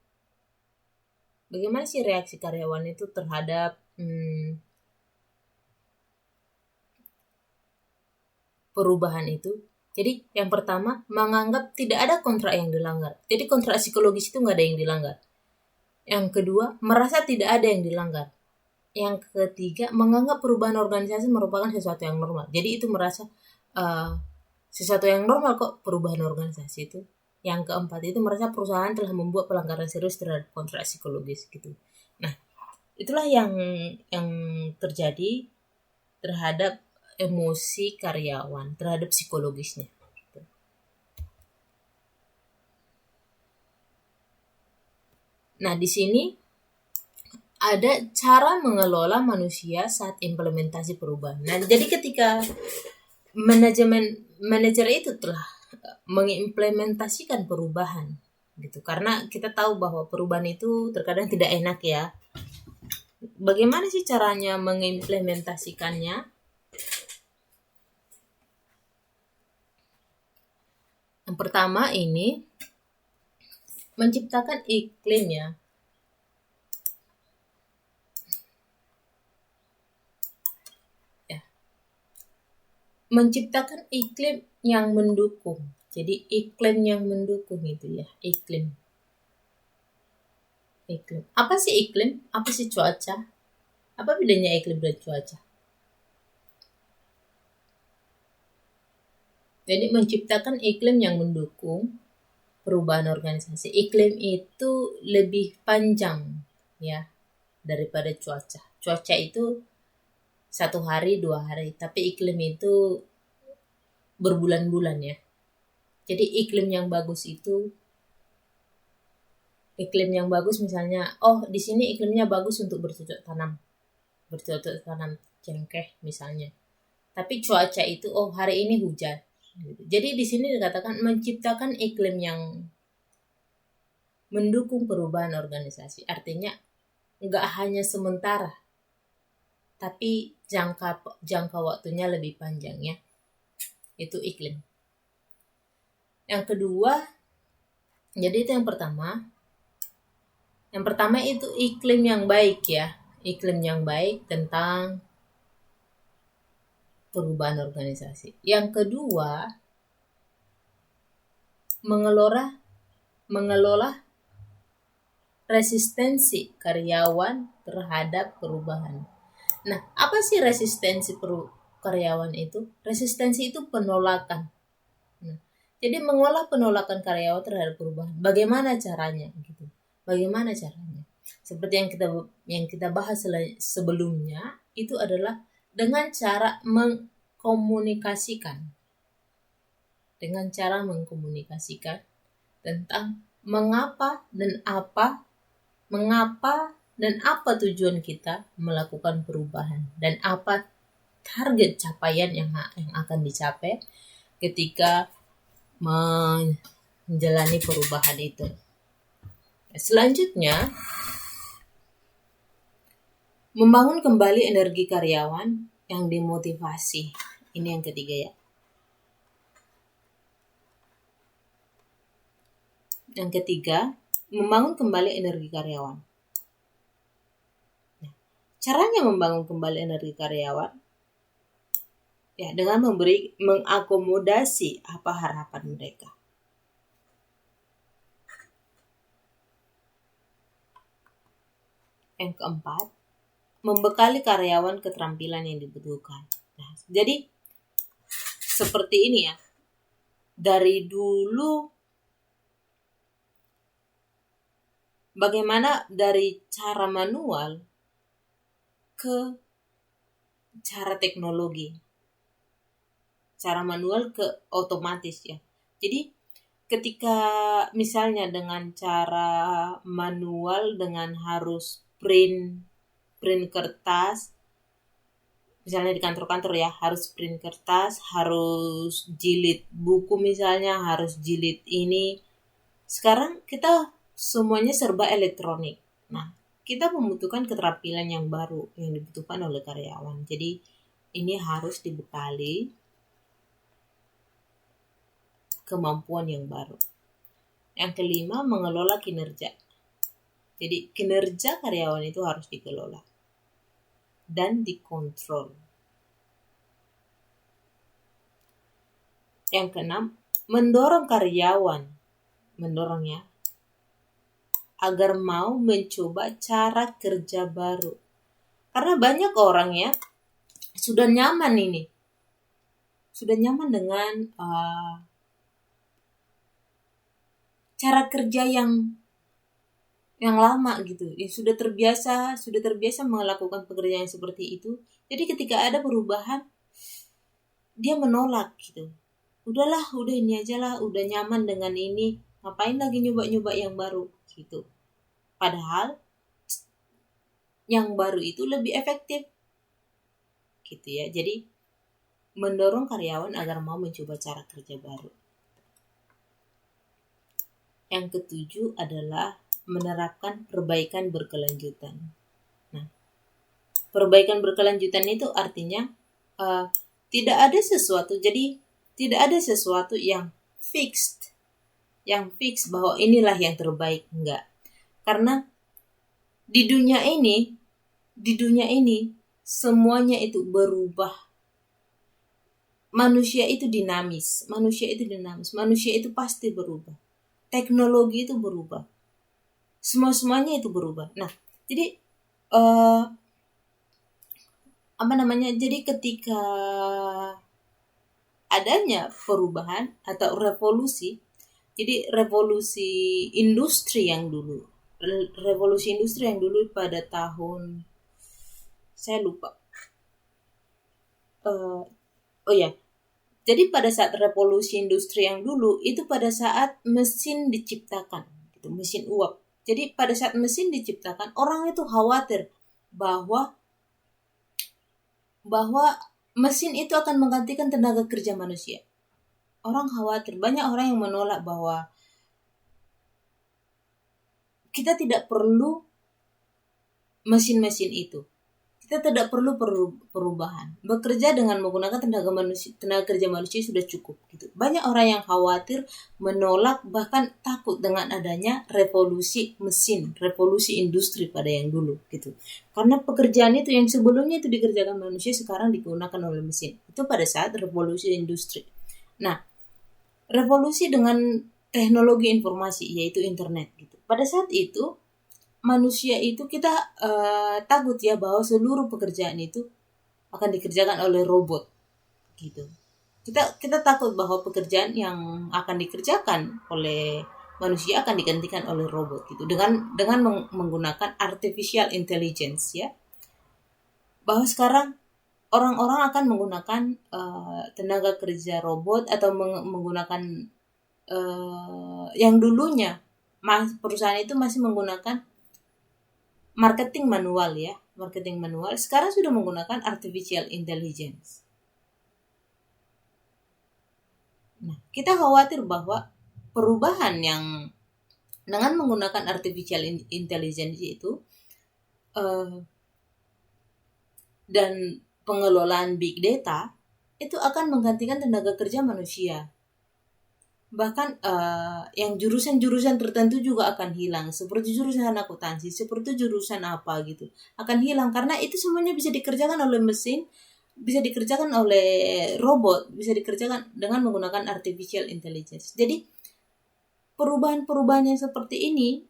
Bagaimana sih reaksi karyawan itu terhadap perubahan itu? Jadi yang pertama, menganggap tidak ada kontrak yang dilanggar. Jadi kontrak psikologis itu nggak ada yang dilanggar. Yang kedua, merasa tidak ada yang dilanggar. Yang ketiga, menganggap perubahan organisasi merupakan sesuatu yang normal. Jadi itu merasa sesuatu yang normal kok perubahan organisasi itu. Yang keempat itu merasa perusahaan telah membuat pelanggaran serius terhadap kontrak psikologis gitu. Nah, itulah yang terjadi terhadap emosi karyawan, terhadap psikologisnya. Nah, di sini ada cara mengelola manusia saat implementasi perubahan. Nah, jadi ketika manajer itu telah mengimplementasikan perubahan gitu. Karena kita tahu bahwa perubahan itu terkadang tidak enak ya. Bagaimana sih caranya mengimplementasikannya? Yang pertama ini menciptakan iklim ya. Menciptakan iklim yang mendukung. Jadi iklim yang mendukung itu ya, iklim. Apa sih iklim? Apa sih cuaca? Apa bedanya iklim dan cuaca? Jadi menciptakan iklim yang mendukung perubahan organisasi. Iklim itu lebih panjang ya daripada cuaca. Cuaca itu 1 hari, 2 hari, tapi iklim itu berbulan-bulan ya. Jadi iklim yang bagus misalnya, di sini iklimnya bagus untuk bercocok tanam cengkeh misalnya. Tapi cuaca itu hari ini hujan. Gitu. Jadi di sini dikatakan menciptakan iklim yang mendukung perubahan organisasi. Artinya nggak hanya sementara, tapi jangka waktunya lebih panjang ya. Itu iklim. Yang kedua, jadi itu yang pertama. Yang pertama itu iklim yang baik ya. Iklim yang baik tentang perubahan organisasi. Yang kedua, mengelola resistensi karyawan terhadap perubahan. Nah, apa sih resistensi karyawan itu? Resistensi itu penolakan. Nah, jadi mengolah penolakan karyawan terhadap perubahan. Bagaimana caranya? Gitu. Bagaimana caranya? Seperti yang kita bahas sebelumnya, itu adalah dengan cara mengkomunikasikan. Dengan cara mengkomunikasikan tentang mengapa dan apa tujuan kita melakukan perubahan dan apa target capaian yang akan dicapai ketika menjalani perubahan itu. Selanjutnya, membangun kembali energi karyawan yang dimotivasi. Ini yang ketiga ya. Yang ketiga, membangun kembali energi karyawan. Caranya membangun kembali energi karyawan, Ya, dengan mengakomodasi apa harapan mereka. Yang keempat, membekali karyawan keterampilan yang dibutuhkan. Nah, jadi seperti ini ya. Dari dulu bagaimana dari cara manual ke cara teknologi. Cara manual ke otomatis ya. Jadi ketika misalnya dengan cara manual dengan harus print kertas, misalnya di kantor-kantor ya, harus print kertas, harus jilid buku misalnya, harus jilid ini. Sekarang kita semuanya serba elektronik. Nah, kita membutuhkan keterampilan yang baru yang dibutuhkan oleh karyawan. Jadi ini harus dibekali kemampuan yang baru. Yang kelima, mengelola kinerja. Jadi kinerja karyawan itu harus dikelola dan dikontrol. Yang keenam, mendorong karyawan, agar mau mencoba cara kerja baru. Karena banyak orang ya sudah nyaman dengan cara kerja yang lama gitu. Ya, sudah terbiasa melakukan pekerjaan yang seperti itu. Jadi ketika ada perubahan, dia menolak gitu. Udah ini aja lah, udah nyaman dengan ini, ngapain lagi nyoba-nyoba yang baru gitu. Padahal yang baru itu lebih efektif gitu ya. Jadi mendorong karyawan agar mau mencoba cara kerja baru. Yang ketujuh adalah menerapkan perbaikan berkelanjutan. Nah, perbaikan berkelanjutan itu artinya tidak ada sesuatu yang fixed bahwa inilah yang terbaik, enggak. Karena di dunia ini semuanya itu berubah. Manusia itu dinamis, manusia itu pasti berubah. Teknologi itu berubah. Semuanya itu berubah. Nah, jadi jadi ketika adanya perubahan atau revolusi, jadi revolusi industri yang dulu pada tahun saya lupa. Jadi pada saat revolusi industri yang dulu itu pada saat mesin diciptakan, gitu, mesin uap. Jadi pada saat mesin diciptakan, orang itu khawatir bahwa mesin itu akan menggantikan tenaga kerja manusia. Orang khawatir, banyak orang yang menolak bahwa kita tidak perlu mesin-mesin itu. Kita tidak perlu perubahan. Bekerja dengan menggunakan tenaga kerja manusia sudah cukup gitu. Banyak orang yang khawatir, menolak, bahkan takut dengan adanya revolusi mesin, revolusi industri pada yang dulu gitu. Karena pekerjaan itu yang sebelumnya itu dikerjakan manusia sekarang digunakan oleh mesin. Itu pada saat revolusi industri. Nah, revolusi dengan teknologi informasi yaitu internet gitu. Pada saat itu manusia itu kita takut ya bahwa seluruh pekerjaan itu akan dikerjakan oleh robot gitu. Kita takut bahwa pekerjaan yang akan dikerjakan oleh manusia akan digantikan oleh robot gitu dengan menggunakan artificial intelligence ya. Bahwa sekarang orang-orang akan menggunakan tenaga kerja robot atau menggunakan yang dulunya perusahaan itu masih menggunakan marketing manual. Sekarang sudah menggunakan artificial intelligence. Nah, kita khawatir bahwa perubahan yang dengan menggunakan artificial intelligence itu dan pengelolaan big data itu akan menggantikan tenaga kerja manusia. Bahkan yang jurusan-jurusan tertentu juga akan hilang, seperti jurusan akuntansi, seperti jurusan apa gitu akan hilang karena itu semuanya bisa dikerjakan oleh mesin bisa dikerjakan oleh robot, bisa dikerjakan dengan menggunakan artificial intelligence. Jadi perubahan-perubahan yang seperti ini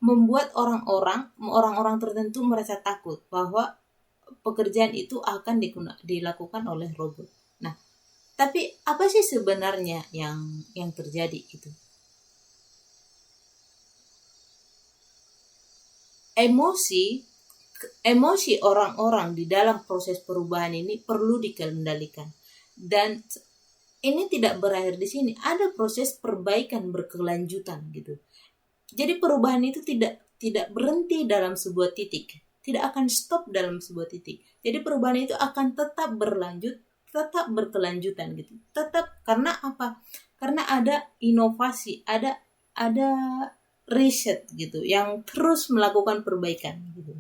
membuat orang-orang tertentu merasa takut bahwa pekerjaan itu akan dilakukan oleh robot. Nah, tapi apa sih sebenarnya yang terjadi itu? Emosi orang-orang di dalam proses perubahan ini perlu dikendalikan. Dan ini tidak berakhir di sini. Ada proses perbaikan berkelanjutan gitu. Jadi perubahan itu tidak berhenti dalam sebuah titik. Tidak akan stop dalam sebuah titik. Jadi perubahan itu akan tetap berlanjut, tetap berkelanjutan gitu. Tetap, karena apa? Karena ada inovasi, ada riset gitu yang terus melakukan perbaikan gitu.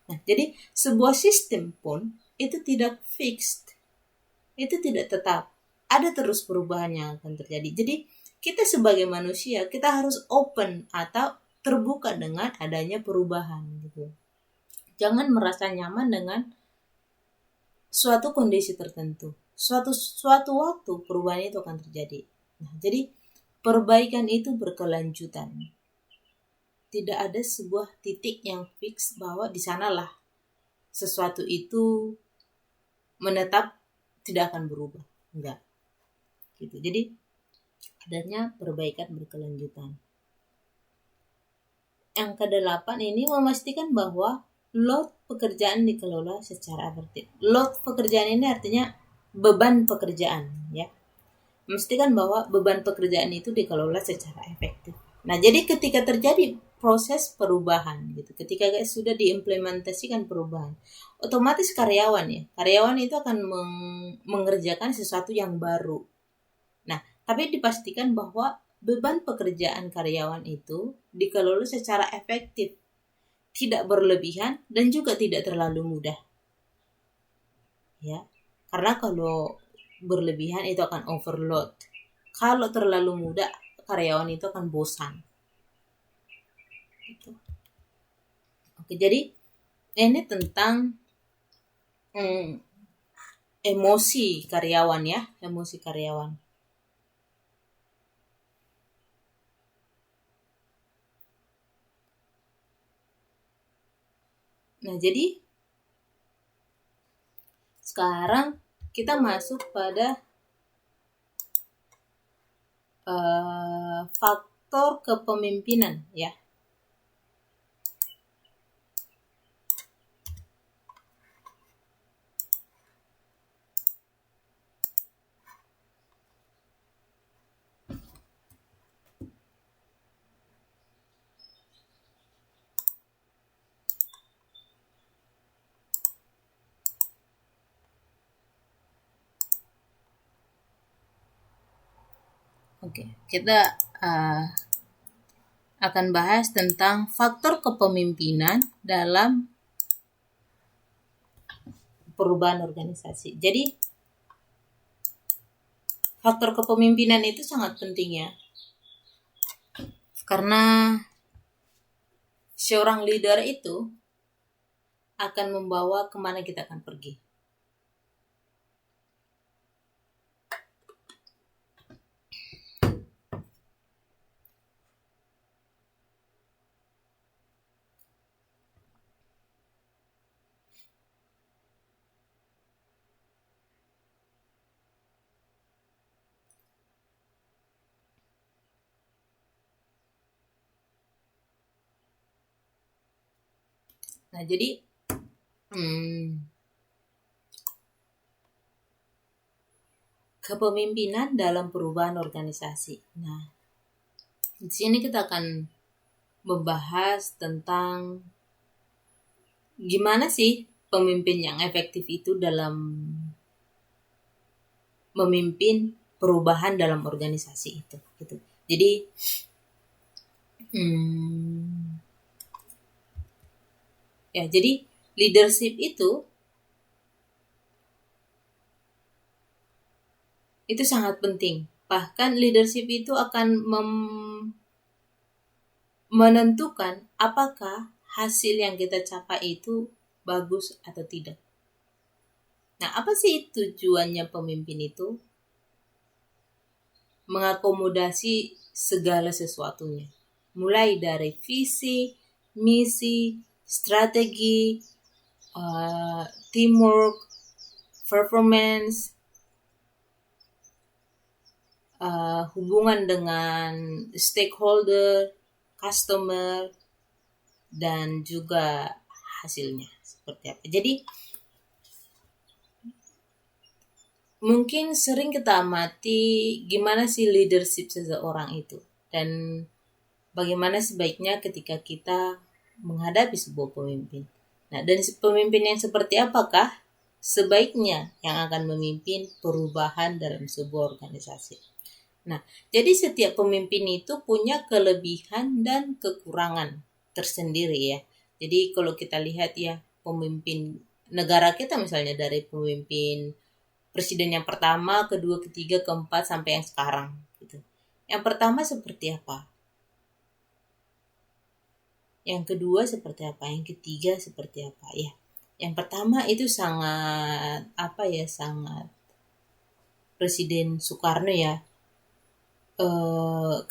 Nah, jadi sebuah sistem pun itu tidak fixed. Itu tidak tetap. Ada terus perubahan yang akan terjadi. Jadi kita sebagai manusia, kita harus open atau terbuka dengan adanya perubahan gitu. Jangan merasa nyaman dengan suatu kondisi tertentu. Suatu waktu perubahan itu akan terjadi. Nah, jadi perbaikan itu berkelanjutan. Tidak ada sebuah titik yang fix bahwa di sanalah sesuatu itu menetap, tidak akan berubah. Enggak. Gitu. Jadi adanya perbaikan berkelanjutan. Yang ke-8 ini memastikan bahwa load pekerjaan dikelola secara efektif. Load pekerjaan ini artinya beban pekerjaan, ya. Memastikan bahwa beban pekerjaan itu dikelola secara efektif. Nah, jadi ketika terjadi proses perubahan gitu, ketika sudah diimplementasikan perubahan, otomatis karyawan itu akan mengerjakan sesuatu yang baru. Nah, tapi dipastikan bahwa beban pekerjaan karyawan itu dikelola secara efektif, tidak berlebihan dan juga tidak terlalu mudah. Ya. Karena kalau berlebihan itu akan overload. Kalau terlalu mudah, karyawan itu akan bosan. Gitu. Oke, jadi ini tentang emosi karyawan ya, emosi karyawan. Nah, jadi sekarang kita masuk pada faktor kepemimpinan ya. Oke, kita akan bahas tentang faktor kepemimpinan dalam perubahan organisasi. Jadi, faktor kepemimpinan itu sangat penting ya. Karena seorang leader itu akan membawa kemana kita akan pergi. Nah, jadi kepemimpinan dalam perubahan organisasi. Nah, di sini kita akan membahas tentang gimana sih pemimpin yang efektif itu dalam memimpin perubahan dalam organisasi itu. Gitu. Jadi, jadi leadership itu sangat penting. Bahkan leadership itu akan menentukan apakah hasil yang kita capai itu bagus atau tidak. Nah, apa sih tujuannya pemimpin itu? Mengakomodasi segala sesuatunya. Mulai dari visi, misi, strategi, teamwork, performance, hubungan dengan stakeholder, customer, dan juga hasilnya seperti apa. Jadi mungkin sering kita amati gimana sih leadership seseorang itu, dan bagaimana sebaiknya ketika kita menghadapi sebuah pemimpin. Nah, dan pemimpin yang seperti apakah sebaiknya yang akan memimpin perubahan dalam sebuah organisasi. Nah, jadi setiap pemimpin itu punya kelebihan dan kekurangan tersendiri ya. Jadi kalau kita lihat ya, pemimpin negara kita misalnya dari pemimpin presiden yang pertama, kedua, ketiga, keempat, sampai yang sekarang gitu. Yang pertama seperti apa? Yang kedua seperti apa? Yang ketiga seperti apa? Ya. Yang pertama itu sangat sangat Presiden Soekarno ya.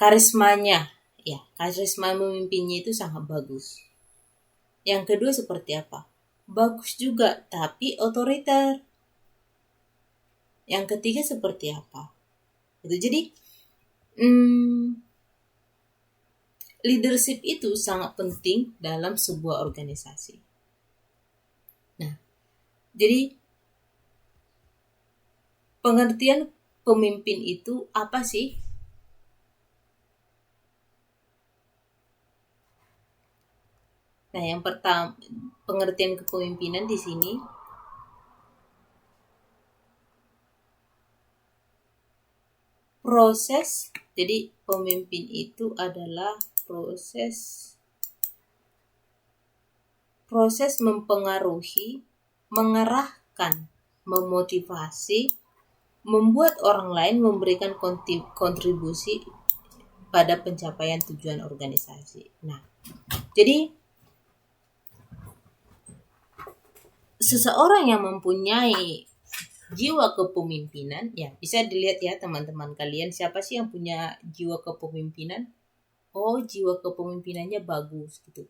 Karismanya ya, karisma memimpinnya itu sangat bagus. Yang kedua seperti apa? Bagus juga, tapi otoriter. Yang ketiga seperti apa? Gitu. Jadi leadership itu sangat penting dalam sebuah organisasi. Nah, jadi pengertian pemimpin itu apa sih? Nah, yang pertama, pengertian kepemimpinan di sini proses. Jadi pemimpin itu adalah proses mempengaruhi, mengarahkan, memotivasi, membuat orang lain memberikan kontribusi pada pencapaian tujuan organisasi. Nah, jadi seseorang yang mempunyai jiwa kepemimpinan, ya bisa dilihat ya teman-teman kalian, siapa sih yang punya jiwa kepemimpinan? Oh, jiwa kepemimpinannya bagus gitu.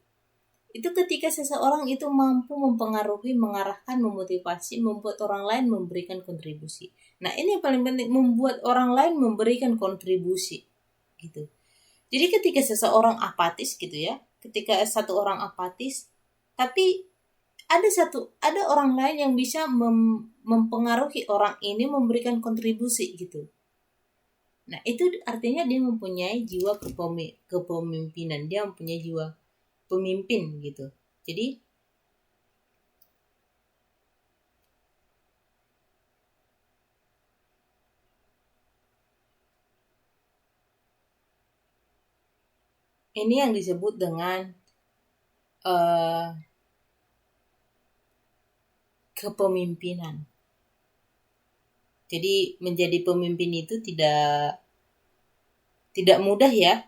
Itu ketika seseorang itu mampu mempengaruhi, mengarahkan, memotivasi, membuat orang lain memberikan kontribusi. Nah, ini yang paling penting, membuat orang lain memberikan kontribusi gitu. Jadi ketika seseorang apatis gitu ya, ketika satu orang apatis, tapi ada orang lain yang bisa mempengaruhi orang ini memberikan kontribusi gitu. Nah, itu artinya dia mempunyai jiwa kepemimpinan, dia mempunyai jiwa pemimpin gitu. Jadi ini yang disebut dengan kepemimpinan. Jadi menjadi pemimpin itu tidak mudah ya.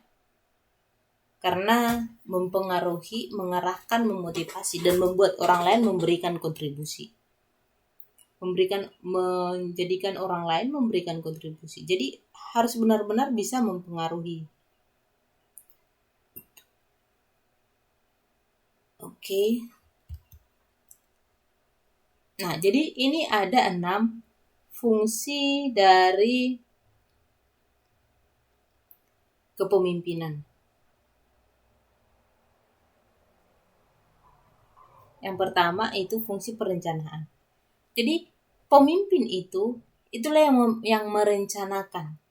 Karena mempengaruhi, mengarahkan, memotivasi, dan membuat orang lain memberikan kontribusi. Menjadikan orang lain memberikan kontribusi. Jadi harus benar-benar bisa mempengaruhi. Oke. Nah, jadi ini ada 6 fungsi dari kepemimpinan. Yang pertama itu fungsi perencanaan. Jadi pemimpin itulah yang merencanakan.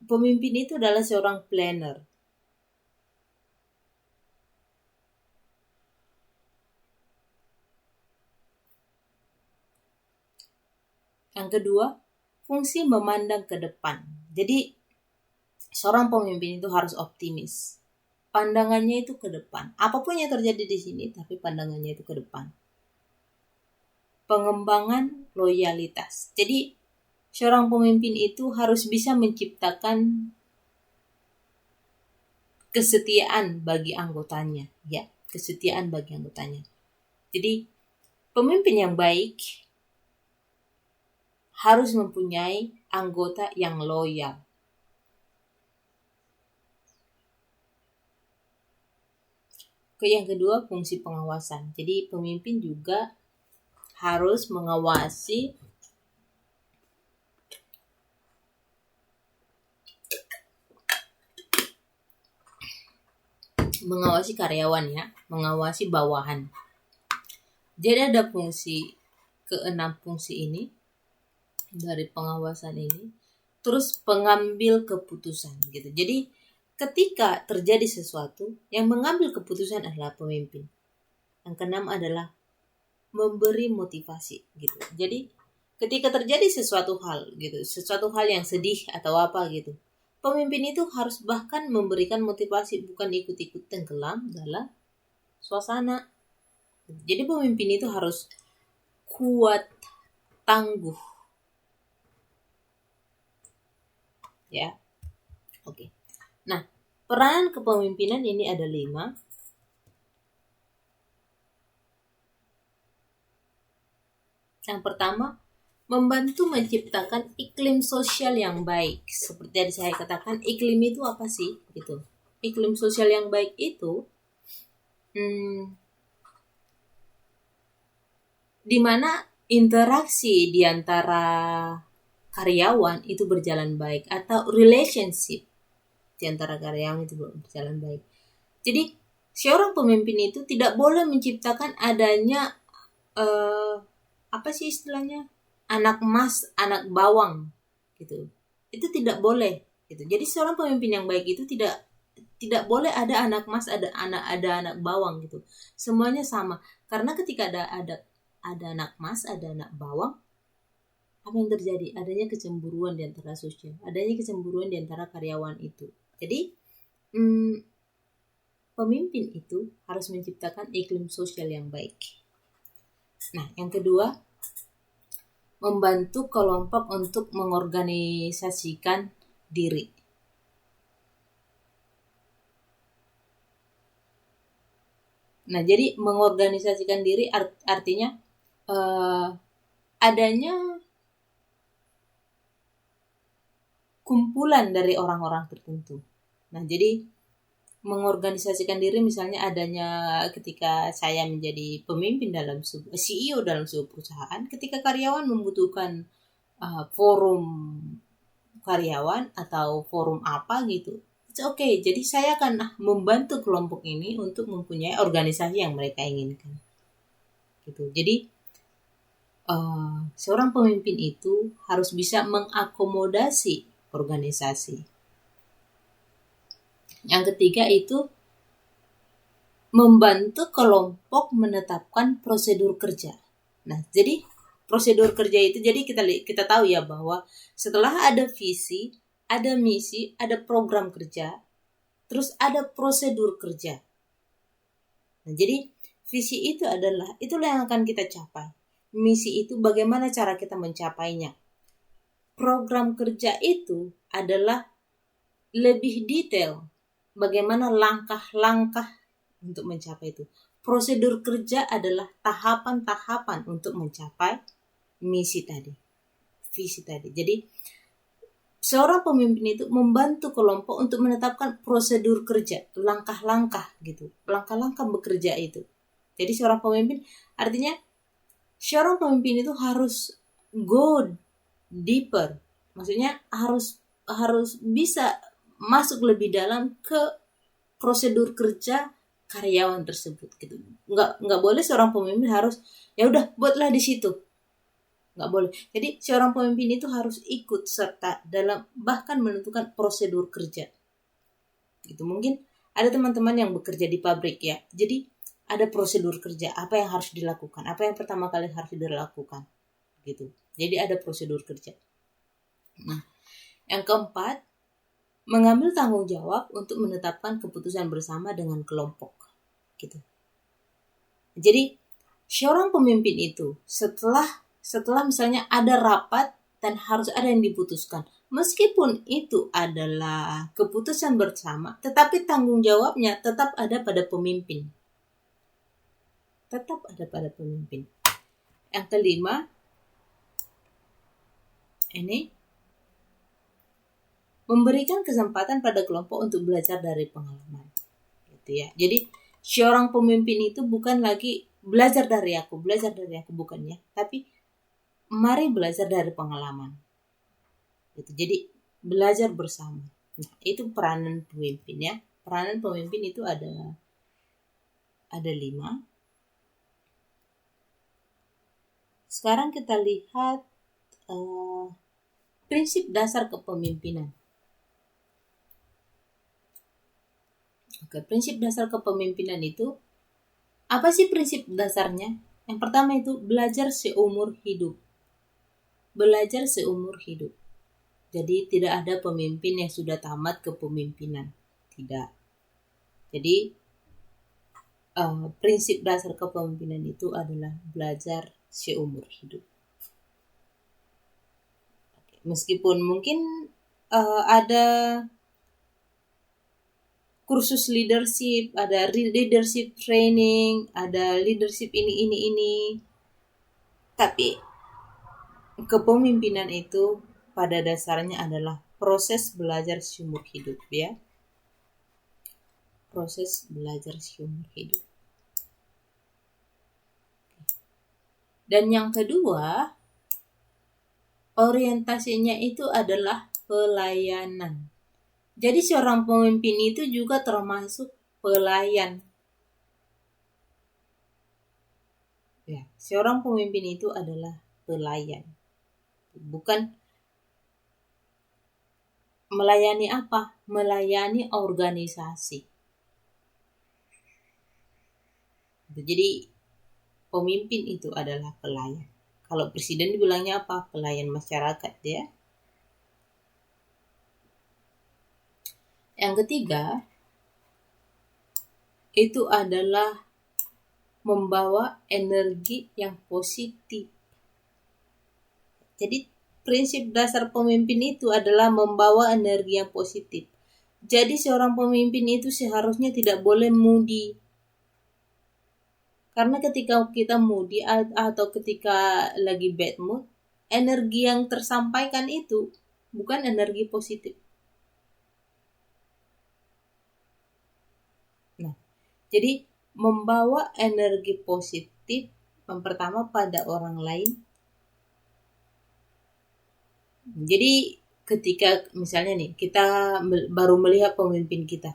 Pemimpin itu adalah seorang planner. Yang kedua, fungsi memandang ke depan. Jadi seorang pemimpin itu harus optimis. Pandangannya itu ke depan. Apapun yang terjadi di sini, tapi pandangannya itu ke depan. Pengembangan loyalitas. Jadi seorang pemimpin itu harus bisa menciptakan kesetiaan bagi anggotanya, ya, kesetiaan bagi anggotanya. Jadi pemimpin yang baik harus mempunyai anggota yang loyal. Yang kedua, fungsi pengawasan. Jadi pemimpin juga harus mengawasi karyawan ya, mengawasi bawahan. Jadi ada keenam fungsi ini dari pengawasan ini. Terus pengambil keputusan gitu. Jadi ketika terjadi sesuatu, yang mengambil keputusan adalah pemimpin. Yang keenam adalah memberi motivasi gitu. Jadi ketika terjadi sesuatu hal gitu, sesuatu hal yang sedih atau apa gitu, pemimpin itu harus bahkan memberikan motivasi, bukan ikut-ikut tenggelam dalam suasana. Jadi pemimpin itu harus kuat, tangguh. Ya. Oke. Nah, peran kepemimpinan ini ada 5. Yang pertama, membantu menciptakan iklim sosial yang baik. Seperti yang saya katakan, iklim itu apa sih? Gitu. Iklim sosial yang baik itu di mana interaksi di antara karyawan itu berjalan baik, atau relationship di antara karyawan itu berjalan baik. Jadi seorang pemimpin itu tidak boleh menciptakan adanya apa sih istilahnya, anak emas, anak bawang gitu. Itu tidak boleh gitu. Jadi seorang pemimpin yang baik itu tidak boleh ada anak emas, ada anak bawang gitu. Semuanya sama. Karena ketika ada anak emas, ada anak bawang, apa yang terjadi? Adanya kecemburuan di antara sosial, adanya kecemburuan di antara karyawan itu. Jadi pemimpin itu harus menciptakan iklim sosial yang baik. Nah, yang kedua, membantu kelompok untuk mengorganisasikan diri. Nah, jadi mengorganisasikan diri artinya adanya kumpulan dari orang-orang tertentu. Nah, jadi mengorganisasikan diri misalnya adanya ketika saya menjadi pemimpin dalam CEO dalam sebuah perusahaan, ketika karyawan membutuhkan forum karyawan atau forum apa gitu, it's okay. Jadi saya akan membantu kelompok ini untuk mempunyai organisasi yang mereka inginkan. Gitu. Jadi seorang pemimpin itu harus bisa mengakomodasi organisasi. Yang ketiga itu membantu kelompok menetapkan prosedur kerja. Nah, jadi prosedur kerja itu, jadi kita tahu ya bahwa setelah ada visi, ada misi, ada program kerja, terus ada prosedur kerja. Nah, jadi visi itulah yang akan kita capai. Misi itu bagaimana cara kita mencapainya. Program kerja itu adalah lebih detail, bagaimana langkah-langkah untuk mencapai itu. Prosedur kerja adalah tahapan-tahapan untuk mencapai misi tadi, visi tadi. Jadi seorang pemimpin itu membantu kelompok untuk menetapkan prosedur kerja, langkah-langkah gitu, langkah-langkah bekerja itu. Jadi seorang pemimpin artinya seorang pemimpin itu harus go deeper, maksudnya harus bisa masuk lebih dalam ke prosedur kerja karyawan tersebut gitu. Nggak boleh seorang pemimpin harus ya udah buatlah di situ, nggak boleh. Jadi seorang pemimpin itu harus ikut serta dalam bahkan menentukan prosedur kerja gitu. Mungkin ada teman-teman yang bekerja di pabrik ya, jadi ada prosedur kerja apa yang harus dilakukan, apa yang pertama kali harus dilakukan gitu. Jadi ada prosedur kerja. Nah, yang keempat, mengambil tanggung jawab untuk menetapkan keputusan bersama dengan kelompok gitu. Jadi seorang pemimpin itu setelah misalnya ada rapat dan harus ada yang diputuskan, meskipun itu adalah keputusan bersama, tetapi tanggung jawabnya tetap ada pada pemimpin. Tetap ada pada pemimpin. Yang kelima, ini memberikan kesempatan pada kelompok untuk belajar dari pengalaman. Gitu ya. Jadi seorang pemimpin itu bukan lagi belajar dari aku bukan ya, tapi mari belajar dari pengalaman. Gitu. Jadi belajar bersama. Nah, itu peranan pemimpin ya. Peranan pemimpin itu ada 5. Sekarang kita lihat prinsip dasar kepemimpinan. Oke, prinsip dasar kepemimpinan itu apa sih prinsip dasarnya? Yang pertama itu belajar seumur hidup. Belajar seumur hidup. Jadi tidak ada pemimpin yang sudah tamat kepemimpinan. Tidak. Jadi prinsip dasar kepemimpinan itu adalah belajar seumur hidup. Meskipun mungkin ada kursus leadership, ada leadership training, ada leadership ini. Tapi kepemimpinan itu pada dasarnya adalah proses belajar seumur hidup ya. Proses belajar seumur hidup. Dan yang kedua, orientasinya itu adalah pelayanan. Jadi seorang pemimpin itu juga termasuk pelayan. Ya, seorang pemimpin itu adalah pelayan. Bukan melayani apa? Melayani organisasi. Jadi pemimpin itu adalah pelayan. Kalau presiden dibilangnya apa? Pelayan masyarakat ya. Yang ketiga itu adalah membawa energi yang positif. Jadi prinsip dasar pemimpin itu adalah membawa energi yang positif. Jadi seorang pemimpin itu seharusnya tidak boleh moody. Karena ketika kita moody atau ketika lagi bad mood, energi yang tersampaikan itu bukan energi positif. Nah, jadi membawa energi positif yang pertama pada orang lain. Jadi ketika misalnya nih kita baru melihat pemimpin kita,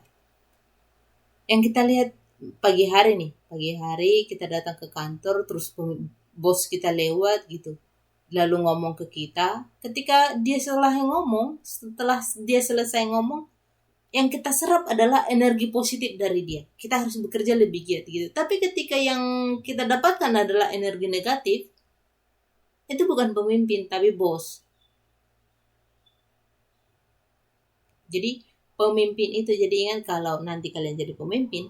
yang kita lihat pagi hari kita datang ke kantor, terus bos kita lewat gitu, lalu ngomong ke kita. Ketika dia setelah dia selesai ngomong, yang kita serap adalah energi positif dari dia. Kita harus bekerja lebih giat gitu. Tapi ketika yang kita dapatkan adalah energi negatif, itu bukan pemimpin tapi bos. Jadi pemimpin itu, jadi ingat kalau nanti kalian jadi pemimpin,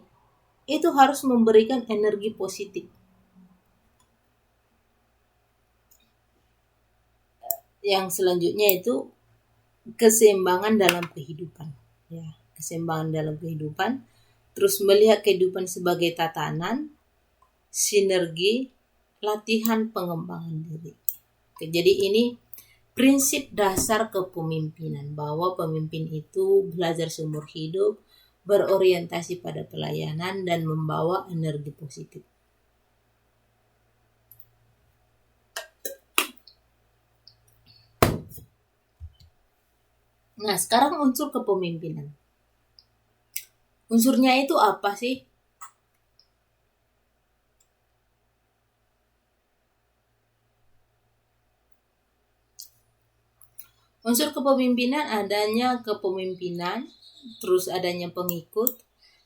itu harus memberikan energi positif. Yang selanjutnya itu keseimbangan dalam kehidupan. Ya, keseimbangan dalam kehidupan. Terus melihat kehidupan sebagai tatanan, sinergi, latihan pengembangan diri. Jadi ini prinsip dasar kepemimpinan, bahwa pemimpin itu belajar seumur hidup, berorientasi pada pelayanan, dan membawa energi positif. Nah, sekarang unsur kepemimpinan. Unsurnya itu apa sih? Unsur kepemimpinan adanya kepemimpinan, terus adanya pengikut,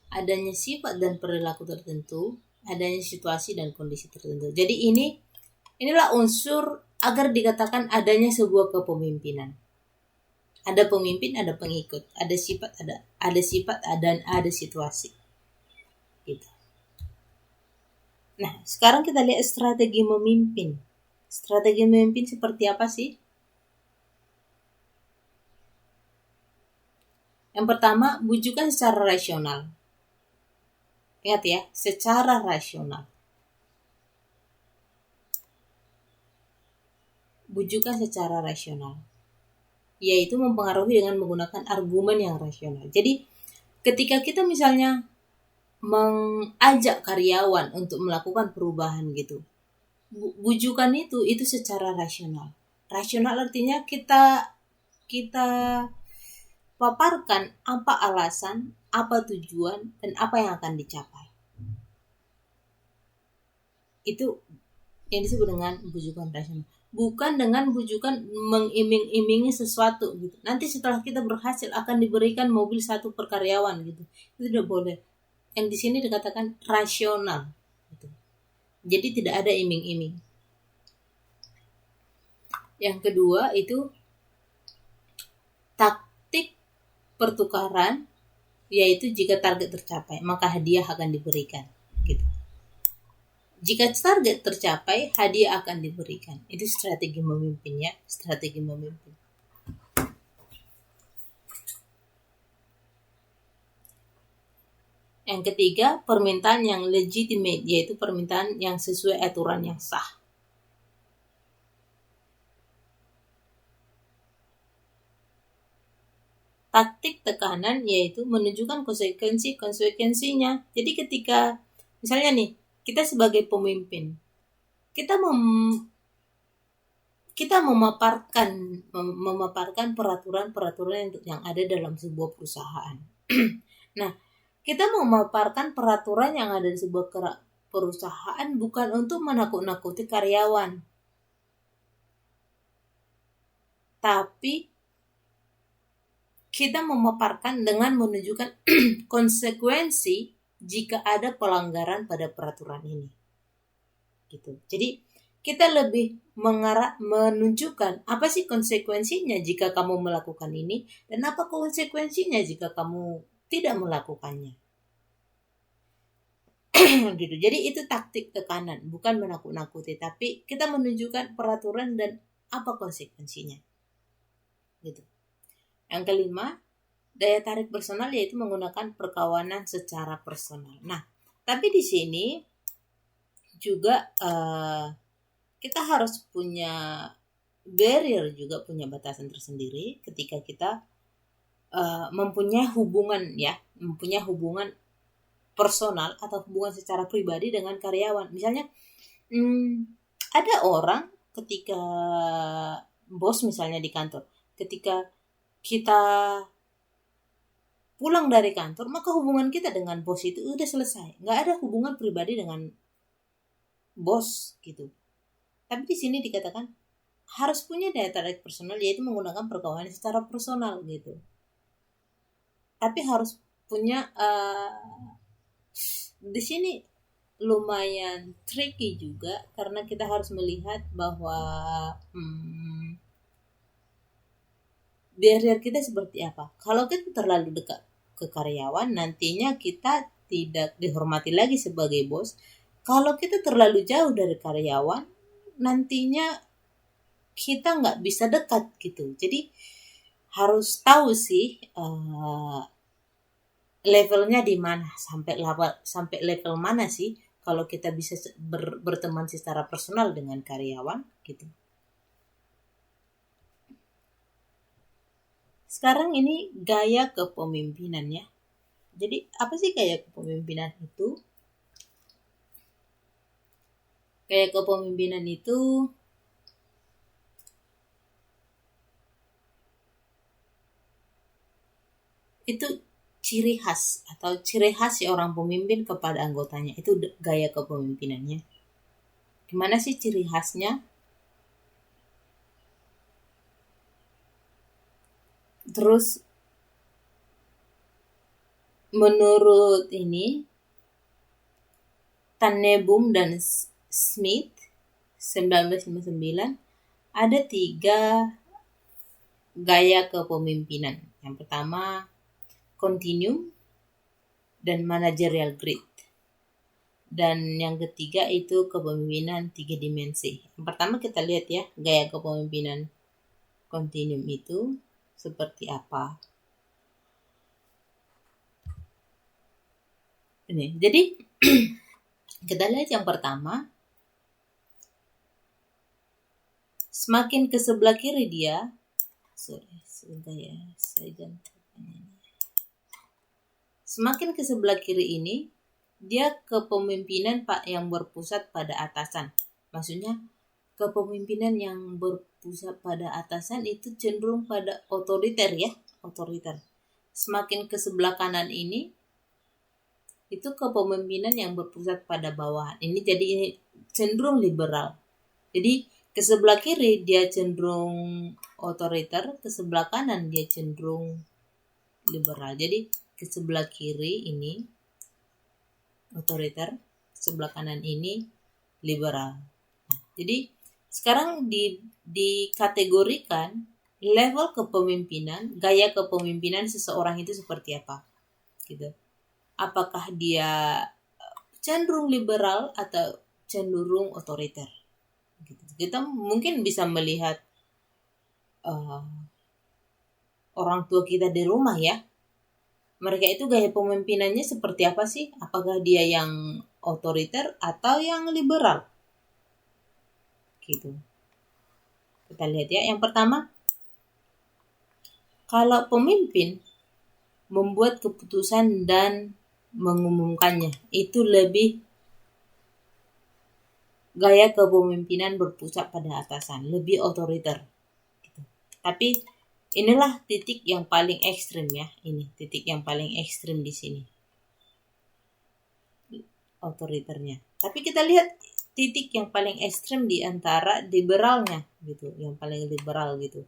adanya sifat dan perilaku tertentu, adanya situasi dan kondisi tertentu. Jadi inilah unsur agar dikatakan adanya sebuah kepemimpinan. Ada pemimpin, ada pengikut, ada sifat, dan ada situasi. Gitu. Nah, sekarang kita lihat strategi memimpin. Strategi memimpin seperti apa sih? Yang pertama, bujukan secara rasional. Ingat ya, secara rasional. Bujukan secara rasional. yaitu mempengaruhi dengan menggunakan argumen yang rasional. Jadi ketika kita misalnya mengajak karyawan untuk melakukan perubahan gitu, bujukan itu secara rasional. Rasional artinya kita paparkan apa alasan, apa tujuan, dan apa yang akan dicapai. Itu yang disebut dengan bujukan rasional. Bukan dengan bujukan mengiming-imingi sesuatu gitu. Nanti setelah kita berhasil akan diberikan mobil 1 per karyawan gitu. Itu tidak boleh. Yang di sini dikatakan rasional gitu. Jadi tidak ada iming-iming. Yang kedua itu taktik pertukaran, yaitu jika target tercapai maka hadiah akan diberikan gitu. Jika target tercapai, hadiah akan diberikan. Itu strategi memimpin ya, strategi memimpin. Yang ketiga, permintaan yang legitimate, yaitu permintaan yang sesuai aturan yang sah. Taktik tekanan yaitu menunjukkan konsekuensinya. Jadi ketika misalnya nih, kita sebagai pemimpin, kita memaparkan peraturan yang ada dalam sebuah perusahaan. Nah, kita memaparkan peraturan yang ada di sebuah perusahaan bukan untuk menakut-nakuti karyawan, tapi kita memaparkan dengan menunjukkan konsekuensi jika ada pelanggaran pada peraturan ini. Gitu. Jadi kita lebih menunjukkan apa sih konsekuensinya jika kamu melakukan ini dan apa konsekuensinya jika kamu tidak melakukannya. Gitu. Jadi itu taktik tekanan, bukan menakut-nakuti, tapi kita menunjukkan peraturan dan apa konsekuensinya. Gitu. Yang kelima, daya tarik personal yaitu menggunakan perkawanan secara personal. Nah, tapi di sini juga kita harus punya barrier, juga punya batasan tersendiri ketika kita mempunyai hubungan personal atau hubungan secara pribadi dengan karyawan. Misalnya ada orang ketika bos misalnya di kantor, ketika kita pulang dari kantor, maka hubungan kita dengan bos itu udah selesai. Nggak ada hubungan pribadi dengan bos gitu. Tapi di sini dikatakan harus punya daya tarik personal, yaitu menggunakan perkawanan secara personal gitu. Tapi harus punya di sini lumayan tricky juga karena kita harus melihat bahwa barrier kita seperti apa. Kalau kita terlalu dekat ke karyawan, nantinya kita tidak dihormati lagi sebagai bos. Kalau kita terlalu jauh dari karyawan, nantinya kita nggak bisa dekat gitu. Jadi harus tahu sih levelnya di mana, sampai level mana sih kalau kita bisa berteman secara personal dengan karyawan gitu. Sekarang ini gaya kepemimpinan ya. Jadi apa sih gaya kepemimpinan itu? Gaya kepemimpinan itu ciri khas orang pemimpin kepada anggotanya. Itu gaya kepemimpinannya. Gimana sih ciri khasnya? Terus menurut ini Tannenbaum dan Smith 1959 ada 3 gaya kepemimpinan. Yang pertama continuum dan managerial grid. Dan yang ketiga itu kepemimpinan 3 dimensi. Yang pertama kita lihat ya, gaya kepemimpinan continuum itu seperti apa. Ini. Jadi kita lihat yang pertama. Semakin ke sebelah kiri dia, sorry, sebentar ya, saya ganti ini. Semakin ke sebelah kiri ini, dia kepemimpinan Pak yang berpusat pada atasan. Maksudnya kepemimpinan yang berpusat pada atasan itu cenderung pada otoriter ya, otoriter. Semakin ke sebelah kanan ini, itu kepemimpinan yang berpusat pada bawahan. Ini jadi cenderung liberal. Jadi ke sebelah kiri dia cenderung otoriter, ke sebelah kanan dia cenderung liberal. Jadi ke sebelah kiri ini otoriter, sebelah kanan ini liberal. Jadi sekarang dikategorikan level kepemimpinan, gaya kepemimpinan seseorang itu seperti apa, gitu. Apakah dia cenderung liberal atau cenderung otoriter? Gitu. Kita mungkin bisa melihat orang tua kita di rumah ya. Mereka itu gaya pemimpinannya seperti apa sih? Apakah dia yang otoriter atau yang liberal? Gitu. Kita lihat ya. Yang pertama, kalau pemimpin membuat keputusan dan mengumumkannya, itu lebih gaya kepemimpinan berpusat pada atasan, lebih otoriter. Gitu. Tapi inilah titik yang paling ekstrim ya, ini titik yang paling ekstrim di sini, otoriternya. Tapi kita lihat titik yang paling ekstrim di antara liberalnya, gitu, yang paling liberal gitu.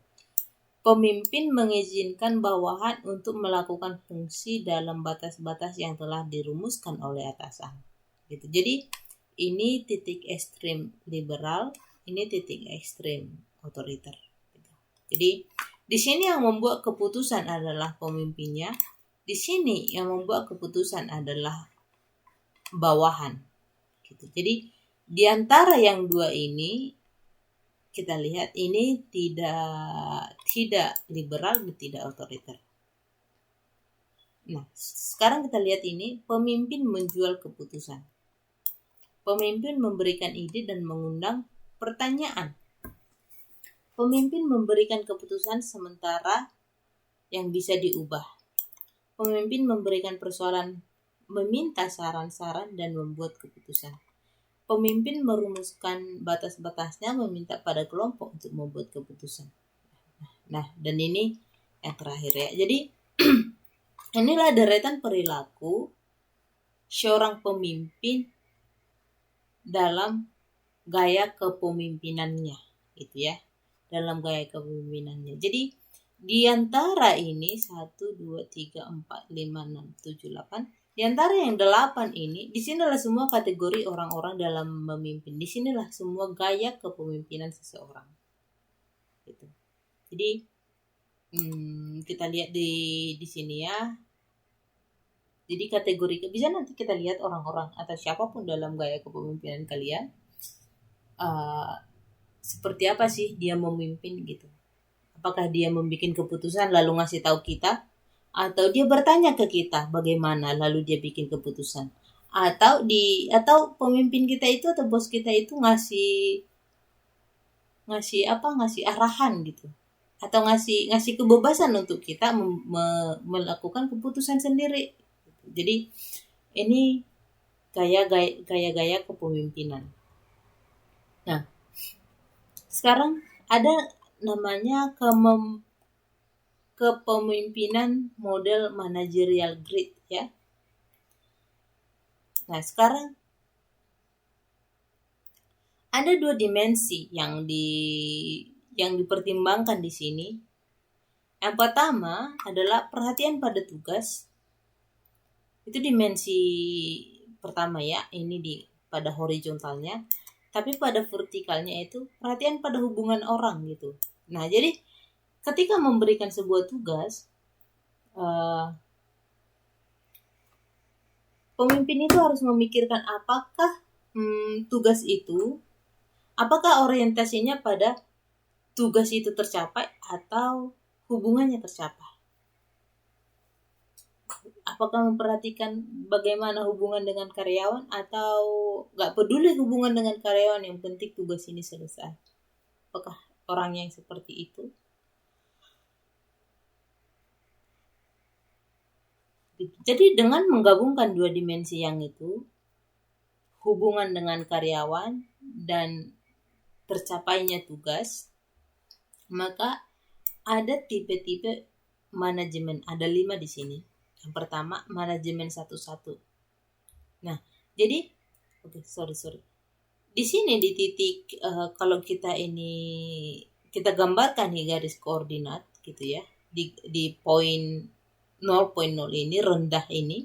Pemimpin mengizinkan bawahan untuk melakukan fungsi dalam batas-batas yang telah dirumuskan oleh atasan. Gitu. Jadi ini titik ekstrim liberal, ini titik ekstrim otoriter. Gitu. Jadi di sini yang membuat keputusan adalah pemimpinnya, di sini yang membuat keputusan adalah bawahan. Gitu. Jadi di antara yang dua ini kita lihat ini tidak liberal dan tidak otoriter. Nah, sekarang kita lihat ini pemimpin menjual keputusan. Pemimpin memberikan ide dan mengundang pertanyaan. Pemimpin memberikan keputusan sementara yang bisa diubah. Pemimpin memberikan persoalan, meminta saran-saran dan membuat keputusan. Pemimpin merumuskan batas-batasnya, meminta pada kelompok untuk membuat keputusan. Nah, dan ini yang terakhir ya. Jadi inilah deretan perilaku seorang pemimpin dalam gaya kepemimpinannya, gitu ya. Dalam gaya kepemimpinannya. Jadi di antara ini 1, 2, 3, 4, 5, 6, 7, 8. Di antara yang 8 ini, disinilah semua kategori orang-orang dalam memimpin. Disinilah semua gaya kepemimpinan seseorang. Gitu. Jadi kita lihat di sini ya. Jadi kategori, bisa nanti kita lihat orang-orang atau siapapun dalam gaya kepemimpinan kalian. Seperti apa sih dia memimpin gitu. Apakah dia membuat keputusan lalu ngasih tahu kita? Atau dia bertanya ke kita bagaimana lalu dia bikin keputusan, atau pemimpin kita itu atau bos kita itu ngasih arahan gitu, atau ngasih kebebasan untuk kita melakukan keputusan sendiri. Jadi ini gaya kepemimpinan. Nah, sekarang ada namanya kepemimpinan model managerial grid ya. Nah, sekarang ada 2 dimensi yang dipertimbangkan di sini. Yang pertama adalah perhatian pada tugas. Itu dimensi pertama ya, ini pada horizontalnya. Tapi pada vertikalnya itu perhatian pada hubungan orang gitu. Nah, jadi ketika memberikan sebuah tugas, pemimpin itu harus memikirkan apakah tugas itu, apakah orientasinya pada tugas itu tercapai atau hubungannya tercapai. Apakah memperhatikan bagaimana hubungan dengan karyawan atau gak peduli hubungan dengan karyawan, yang penting tugas ini selesai. Apakah orang yang seperti itu? Jadi dengan menggabungkan dua dimensi yang itu, hubungan dengan karyawan dan tercapainya tugas, maka ada tipe-tipe manajemen. Ada 5 di sini. Yang pertama, manajemen satu-satu. Nah, jadi sorry. Di sini di titik kalau kita gambarkan nih garis koordinat gitu ya. Di poin 0.0 ini rendah ini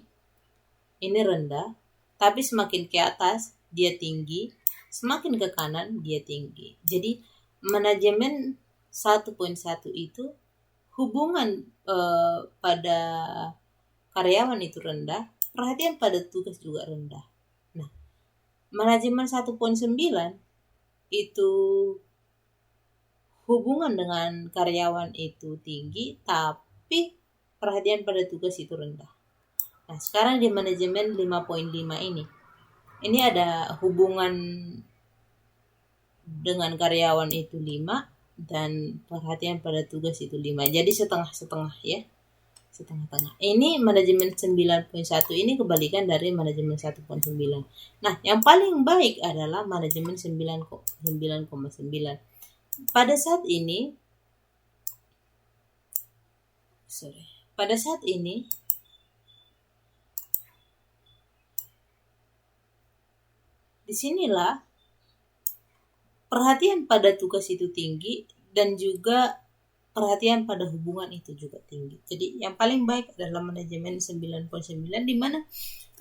rendah, tapi semakin ke atas dia tinggi, semakin ke kanan dia tinggi. Jadi manajemen 1.1 itu hubungan pada karyawan itu rendah, perhatian pada tugas juga rendah. Nah, manajemen 1.9 itu hubungan dengan karyawan itu tinggi, tapi perhatian pada tugas itu rendah. Nah, sekarang di manajemen 5.5 ini ada hubungan dengan karyawan itu 5 dan perhatian pada tugas itu 5. Jadi setengah-setengah ya. Setengah-tengah. Ini manajemen 9.1 ini kebalikan dari manajemen 1.9. Nah, yang paling baik adalah manajemen 9,9. Pada saat ini disinilah perhatian pada tugas itu tinggi dan juga perhatian pada hubungan itu juga tinggi. Jadi yang paling baik adalah manajemen 9.9 di mana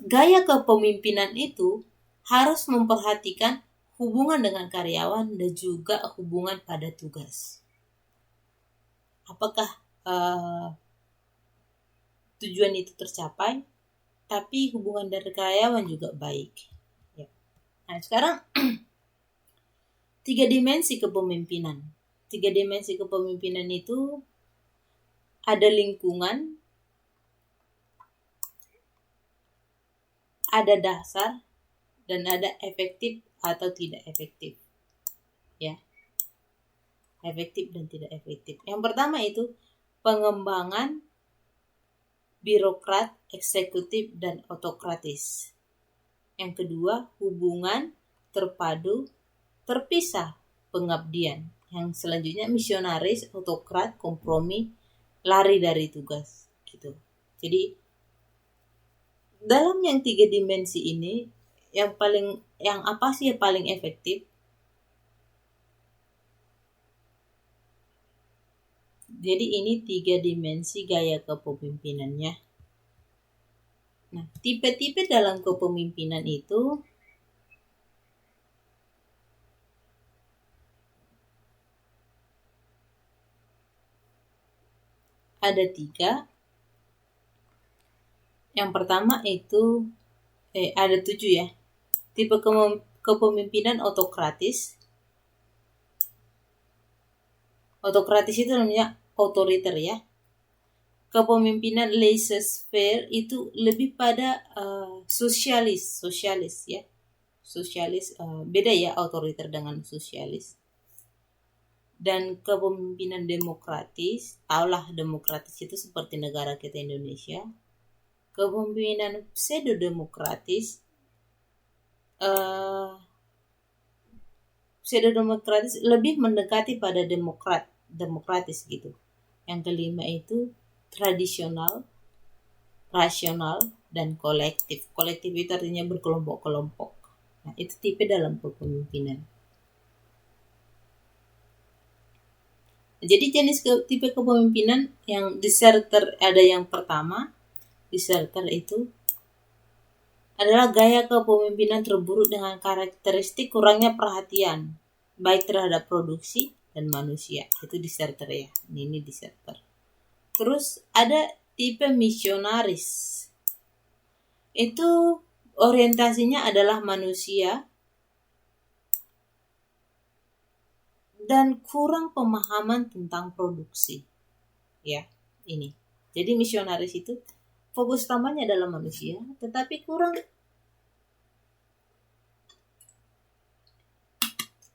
gaya kepemimpinan itu harus memperhatikan hubungan dengan karyawan dan juga hubungan pada tugas. Apakah tujuan itu tercapai, tapi hubungan dari karyawan juga baik. Ya. Nah, sekarang 3 dimensi kepemimpinan. 3 dimensi kepemimpinan itu ada lingkungan, ada dasar, dan ada efektif atau tidak efektif. Ya. Efektif dan tidak efektif. Yang pertama itu pengembangan birokrat, eksekutif, dan otokratis. Yang kedua, hubungan terpadu, terpisah, pengabdian. Yang selanjutnya misionaris, otokrat, kompromi, lari dari tugas gitu. Jadi dalam yang 3 dimensi ini yang apa sih yang paling efektif? Jadi ini 3 dimensi gaya kepemimpinannya. Nah, tipe-tipe dalam kepemimpinan itu ada 3. Yang pertama itu ada 7 ya. Tipe kepemimpinan otokratis. Otokratis itu namanya otoriter ya. Kepemimpinan laissez-faire itu lebih pada sosialis ya. Sosialis beda ya otoriter dengan sosialis. Dan kepemimpinan demokratis, taulah demokratis itu seperti negara kita Indonesia. Kepemimpinan pseudo-demokratis lebih mendekati pada demokratis gitu. Yang kelima itu tradisional, rasional, dan kolektif. Kolektif itu artinya berkelompok-kelompok. Nah, itu tipe dalam kepemimpinan. Jadi jenis tipe kepemimpinan yang diserter ada yang pertama, diserter itu adalah gaya kepemimpinan terburuk dengan karakteristik kurangnya perhatian baik terhadap produksi dan manusia. Itu diserter ya. Ini diserter. Terus ada tipe misionaris. Itu orientasinya adalah manusia dan kurang pemahaman tentang produksi. Ya, ini. Jadi misionaris itu fokus utamanya adalah manusia, tetapi kurang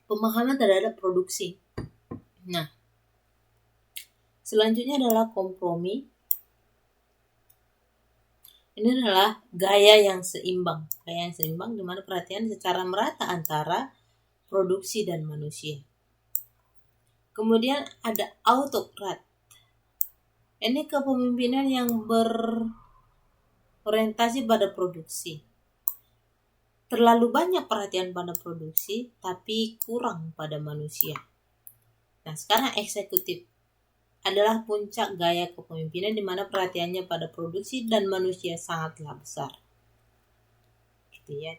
pemahaman terhadap produksi. Nah, selanjutnya adalah kompromi. Ini adalah gaya yang seimbang. Gaya yang seimbang di mana perhatian secara merata antara produksi dan manusia. Kemudian ada autokrat. Ini kepemimpinan yang berorientasi pada produksi. Terlalu banyak perhatian pada produksi, tapi kurang pada manusia. Nah, sekarang eksekutif adalah puncak gaya kepemimpinan di mana perhatiannya pada produksi dan manusia sangatlah besar. Gitu ya.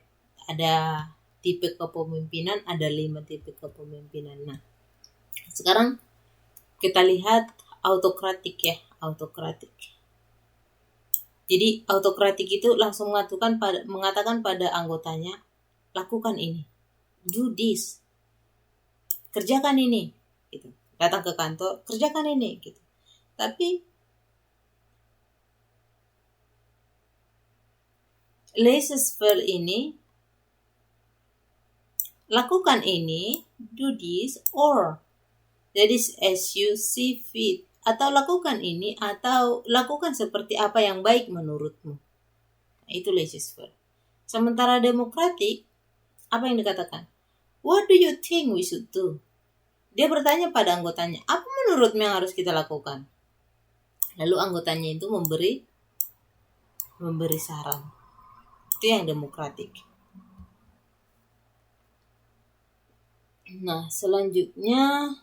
Ada tipe kepemimpinan, ada 5 tipe kepemimpinan. Nah, sekarang kita lihat autokratik ya, autokratik. Jadi autokratik itu langsung mengatakan pada anggotanya, lakukan ini, do this, kerjakan ini, gitu. Datang ke kantor, kerjakan ini, gitu. Tapi laissez-faire ini, lakukan ini, do this, or that is as you see fit, atau lakukan ini, atau lakukan seperti apa yang baik menurutmu. Nah, itu laissez-faire. Sementara demokratik, apa yang dikatakan? What do you think we should do? Dia bertanya pada anggotanya, apa menurutmu yang harus kita lakukan? Lalu anggotanya itu memberi saran. Itu yang demokratik. Nah, selanjutnya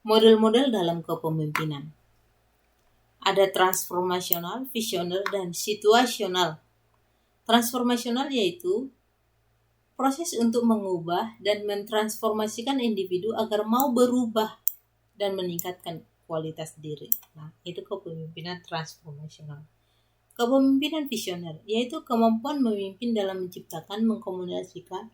model-model dalam kepemimpinan. Ada transformasional, visioner, dan situasional. Transformasional yaitu proses untuk mengubah dan mentransformasikan individu agar mau berubah dan meningkatkan kualitas diri. Nah, itu kepemimpinan transformasional. Kepemimpinan visioner yaitu kemampuan memimpin dalam menciptakan, mengkomunikasikan,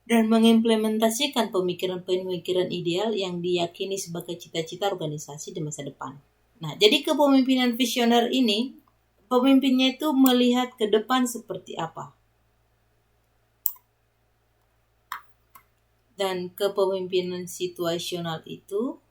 dan mengimplementasikan pemikiran-pemikiran ideal yang diyakini sebagai cita-cita organisasi di masa depan. Nah, jadi kepemimpinan visioner ini, pemimpinnya itu melihat ke depan seperti apa. Dan kepemimpinan situasional itu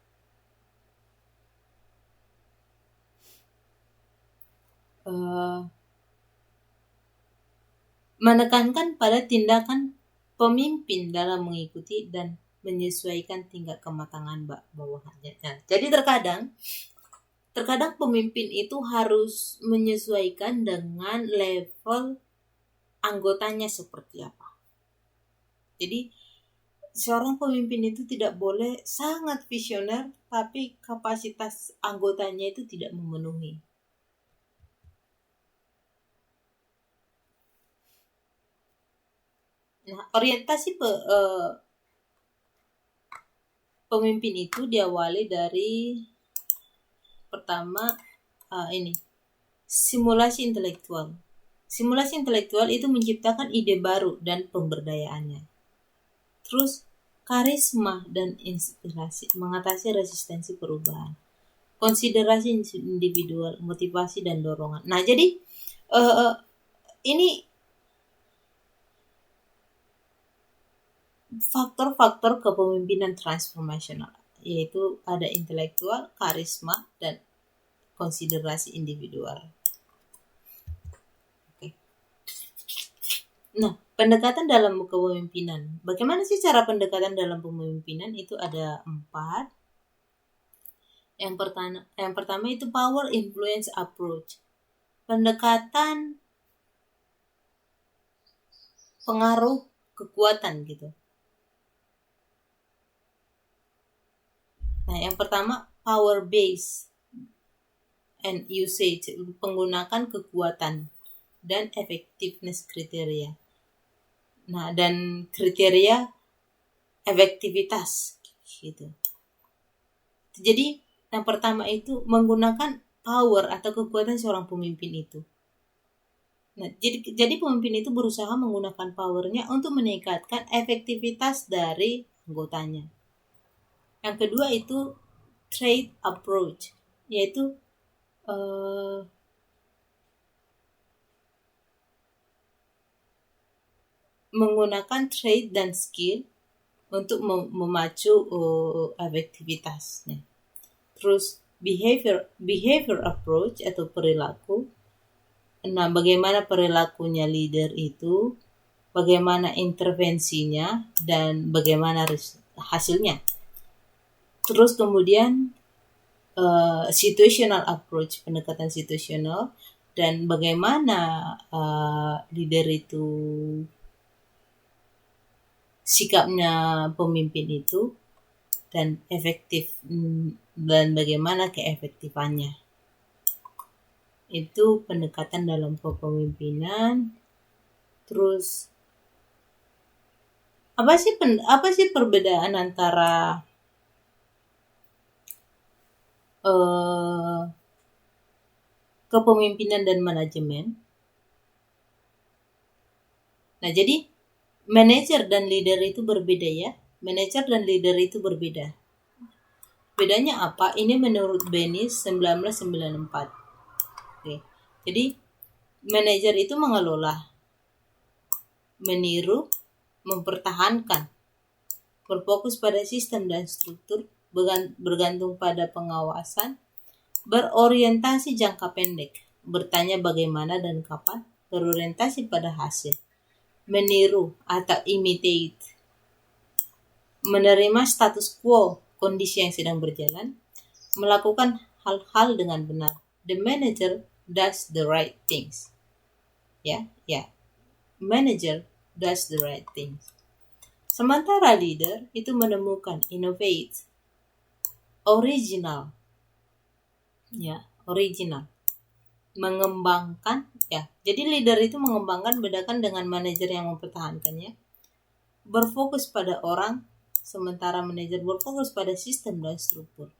menekankan pada tindakan pemimpin dalam mengikuti dan menyesuaikan tingkat kematangan bawahannya. Nah, jadi terkadang pemimpin itu harus menyesuaikan dengan level anggotanya seperti apa. Jadi seorang pemimpin itu tidak boleh sangat visioner tapi kapasitas anggotanya itu tidak memenuhi. Nah, orientasi pemimpin itu diawali dari pertama simulasi intelektual. Simulasi intelektual itu menciptakan ide baru dan pemberdayaannya. Terus karisma dan inspirasi, mengatasi resistensi perubahan. Konsiderasi individual, motivasi dan dorongan. Nah, jadi ini faktor-faktor kepemimpinan transformasional, yaitu ada intelektual, karisma, dan konsiderasi individual. Oke. Nah, pendekatan dalam kepemimpinan. Bagaimana sih cara pendekatan dalam kepemimpinan? Itu ada 4. Yang pertama itu power influence approach. Pendekatan pengaruh kekuatan gitu. Nah, yang pertama power base and usage, penggunaan kekuatan dan effectiveness kriteria. Nah, dan kriteria efektivitas gitu. Jadi yang pertama itu menggunakan power atau kekuatan seorang pemimpin itu. Nah, jadi pemimpin itu berusaha menggunakan powernya untuk meningkatkan efektivitas dari anggotanya. Yang kedua itu trade approach, yaitu menggunakan trade dan skill untuk memacu efektivitasnya. Terus behavior approach atau perilaku. Nah, bagaimana perilakunya leader itu, bagaimana intervensinya, dan bagaimana hasilnya. Terus kemudian situational approach, pendekatan situasional, dan bagaimana leader itu, sikapnya pemimpin itu, dan efektif, dan bagaimana keefektifannya. Itu pendekatan dalam kepemimpinan. Terus apa sih perbedaan antara kepemimpinan dan manajemen? Nah, jadi manajer dan leader itu berbeda ya. Manajer dan leader itu berbeda. Bedanya apa? Ini menurut Bennis 1994. Oke. Jadi manajer itu mengelola, meniru, mempertahankan, berfokus pada sistem dan struktur, bergantung pada pengawasan, berorientasi jangka pendek, bertanya bagaimana dan kapan, berorientasi pada hasil, meniru atau imitate, menerima status quo, kondisi yang sedang berjalan, melakukan hal-hal dengan benar. The manager does the right things. Ya. Manager does the right things. Sementara leader itu menemukan, innovate, original. Ya, original. Mengembangkan, ya. Jadi leader itu mengembangkan, bedakan dengan manajer yang mempertahankannya. Berfokus pada orang, sementara manajer berfokus pada sistem dan struktur.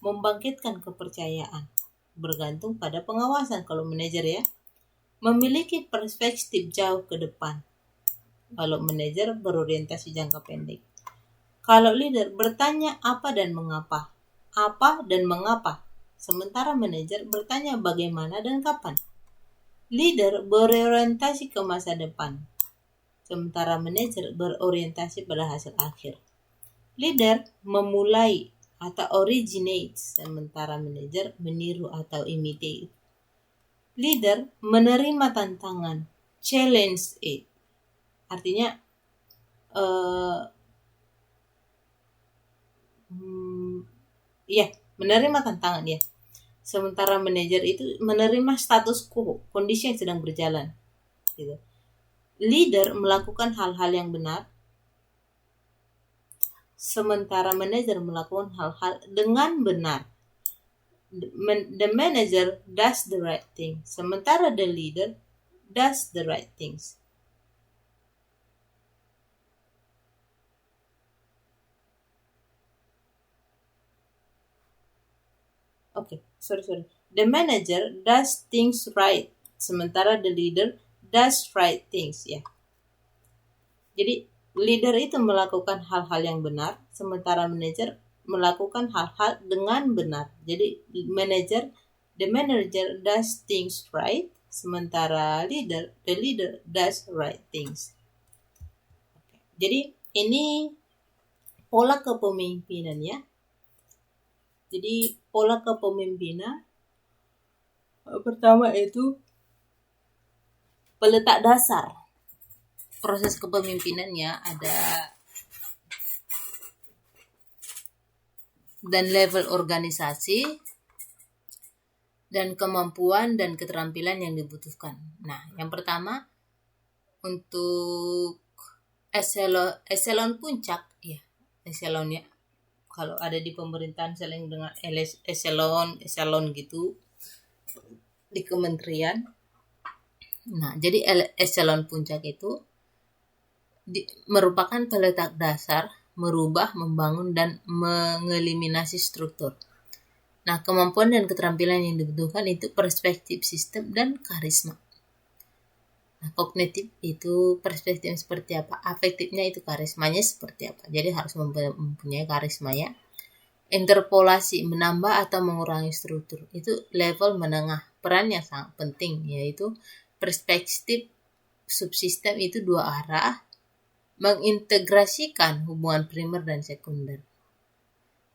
Membangkitkan kepercayaan, bergantung pada pengawasan kalau manajer ya. Memiliki perspektif jauh ke depan. Kalau manajer berorientasi jangka pendek. Kalau leader bertanya apa dan mengapa. Apa dan mengapa. Sementara manajer bertanya bagaimana dan kapan. Leader berorientasi ke masa depan. Sementara manajer berorientasi pada hasil akhir. Leader memulai atau originate, sementara manajer meniru atau imitate. Leader menerima tantangan, challenge it. Artinya menerima tantangan ya. Sementara manajer itu menerima status quo, kondisi yang sedang berjalan. Gitu. Leader melakukan hal-hal yang benar, sementara manajer melakukan hal-hal dengan benar. The manager does the right thing, sementara the leader does the right things. Sorry. The manager does things right, sementara the leader does right things ya. Jadi leader itu melakukan hal-hal yang benar, sementara manajer melakukan hal-hal dengan benar. Jadi the manager does things right, sementara the leader does right things. Jadi ini pola kepemimpinan ya. Jadi pola kepemimpinan pertama itu peletak dasar. Proses kepemimpinannya ada dan level organisasi dan kemampuan dan keterampilan yang dibutuhkan. Nah, yang pertama untuk eselon puncak ya, eselonnya kalau ada di pemerintahan sering dengan eselon gitu di kementerian. Nah, jadi eselon puncak itu merupakan peletak dasar merubah, membangun, dan mengeliminasi struktur. Nah, kemampuan dan keterampilan yang dibutuhkan itu perspektif, sistem, dan karisma. Nah, kognitif itu perspektif seperti apa, afektifnya itu karismanya seperti apa. Jadi harus mempunyai karisma ya. Interpolasi, menambah atau mengurangi struktur, itu level menengah. Perannya sangat penting, yaitu perspektif subsistem itu dua arah, mengintegrasikan hubungan primer dan sekunder.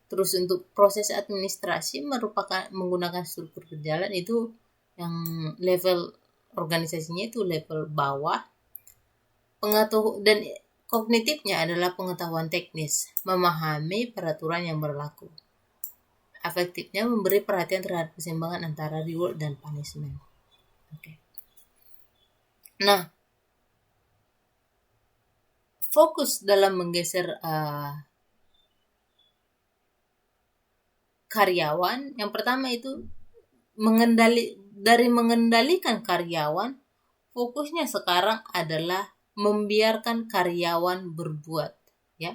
Terus untuk proses administrasi merupakan menggunakan struktur berjalan itu yang level organisasinya itu level bawah. Dan kognitifnya adalah pengetahuan teknis, memahami peraturan yang berlaku. Afektifnya memberi perhatian terhadap keseimbangan antara reward dan punishment. Oke. Nah, fokus dalam menggeser karyawan, yang pertama itu mengendalikan karyawan, fokusnya sekarang adalah membiarkan karyawan berbuat, ya.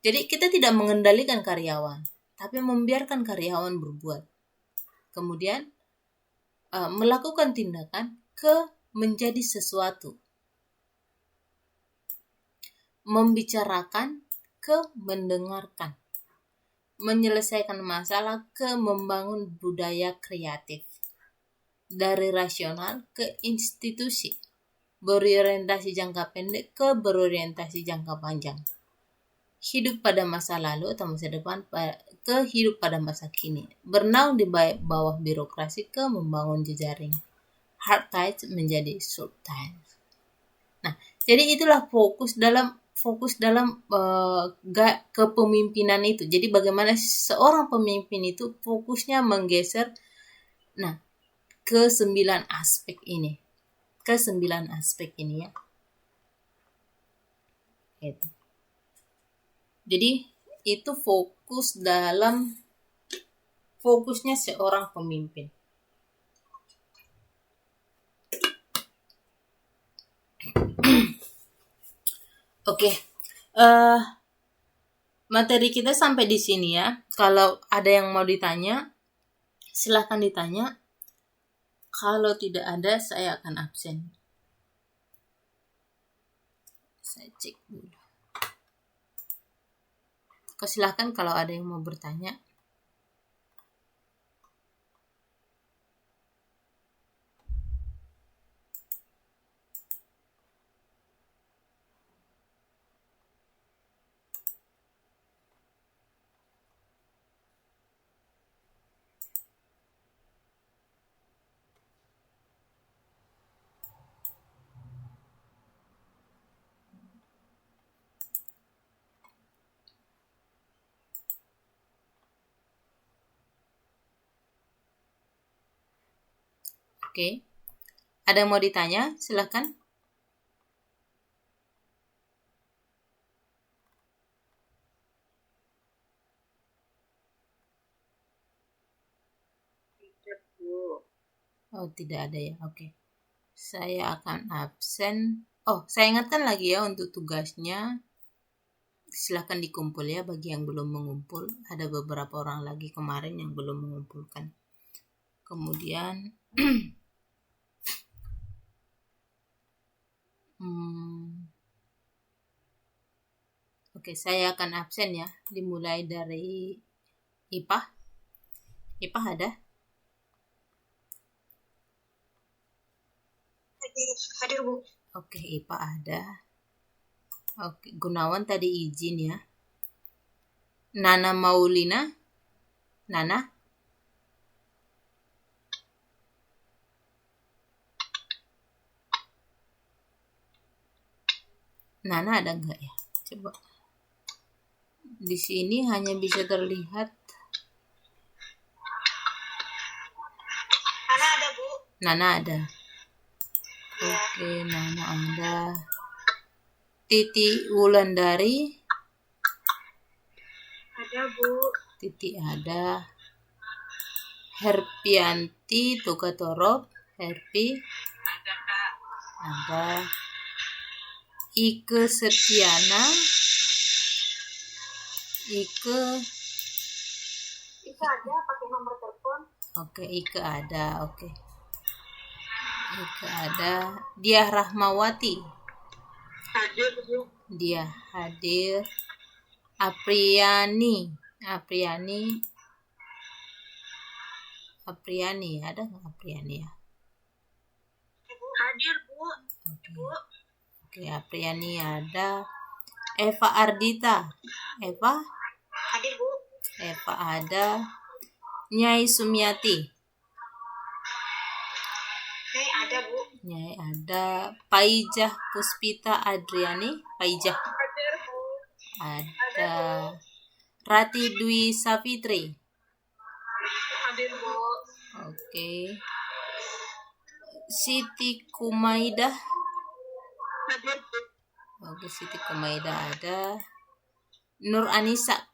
Jadi kita tidak mengendalikan karyawan, tapi membiarkan karyawan berbuat. Kemudian melakukan tindakan ke menjadi sesuatu. Membicarakan ke mendengarkan. Menyelesaikan masalah ke membangun budaya kreatif. Dari rasional ke institusi. Berorientasi jangka pendek ke berorientasi jangka panjang. Hidup pada masa lalu atau masa depan ke hidup pada masa kini. Bernaung di bawah birokrasi ke membangun jejaring. Hard times menjadi soft times. Nah, jadi itulah fokus dalam kepemimpinan itu. Jadi bagaimana seorang pemimpin itu fokusnya menggeser ke 9 aspek ini. Ya. Gitu. Jadi itu fokusnya seorang pemimpin. Oke. Materi kita sampai di sini ya. Kalau ada yang mau ditanya, silakan ditanya. Kalau tidak ada, saya akan absen. Saya cek dulu. Silakan kalau ada yang mau bertanya. Oke. Ada yang mau ditanya? Silakan. Oh, tidak ada ya. Oke. Saya akan absen. Oh, saya ingatkan lagi ya untuk tugasnya. Silakan dikumpul ya bagi yang belum mengumpul. Ada beberapa orang lagi kemarin yang belum mengumpulkan. Kemudian Oke, saya akan absen ya. Dimulai dari IPA. IPA ada? Hadir, Bu. Oke, IPA ada. Oke, Gunawan tadi izin ya. Nana Maulina? Nana? Nana ada enggak ya? Coba. Di sini hanya bisa terlihat. Nana ada, Bu. Nana ada. Ya. Oke, Nana ada. Titi Wulandari? Ada, Bu. Titi ada. Herpianti Tugatorob? Herpi? Ada, Kak. Ada. Ike Septiana? Ike ada pakai nomor telepon. Oke, Ike ada. Oke. Ike ada. Dia Rahmawati? Hadir, Bu. Dia hadir. Apriani ada nggak Apriani ya? Hadir, Bu. Oke, Apriani ada. Eva Ardita? Eva? Hadir, Bu. Eva ada. Nyai Sumiati. Ada Bu. Nyai ada. Paijah Puspita Adriani. Paijah. Hadir Bu. Ada. Rati Dwi Savitri. Hadir Bu. Oke. Siti Kumaidah. Hadir Bu. Oke, Siti Kumaidah ada. Nur Anisak.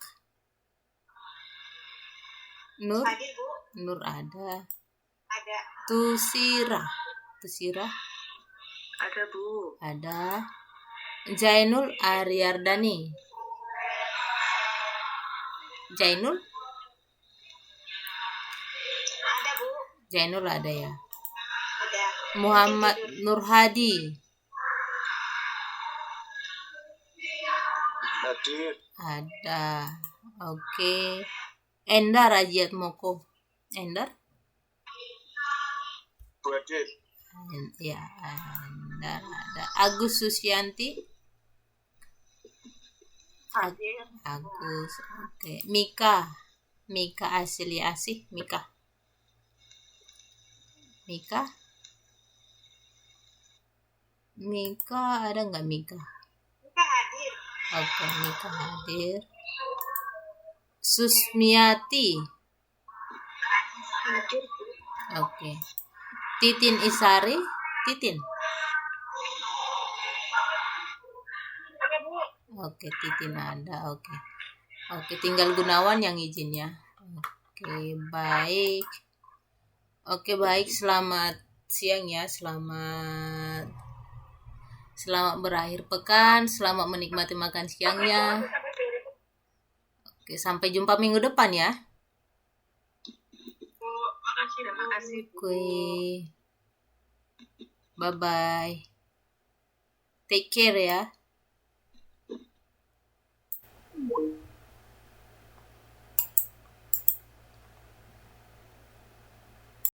Hadir Bu. Nur ada. Ada. Tusira. Ada Bu. Ada. Jainul Aryardani. Jainul ada ya. Ada. Muhammad Nurhadi. Hadir. Ada. Oke. Endar Ajiat Moko. Endar? Hadir. Ya, Endar ada. Agus Susyanti. Hadir. Agus. Oke. Mika Asli Asih. Mika ada nggak Mika? Mika hadir. Oke, Mika hadir. Susmiati. Hadir. Oke. Titin Isari. Titin. Ada Bu. Oke, Titin ada. Oke, tinggal Gunawan yang izin ya. Oke, baik. Selamat siang ya. Selamat berakhir pekan. Selamat menikmati makan siangnya. Oke, sampai jumpa minggu depan ya. Bu, makasih. Oke. Bye-bye. Take care ya.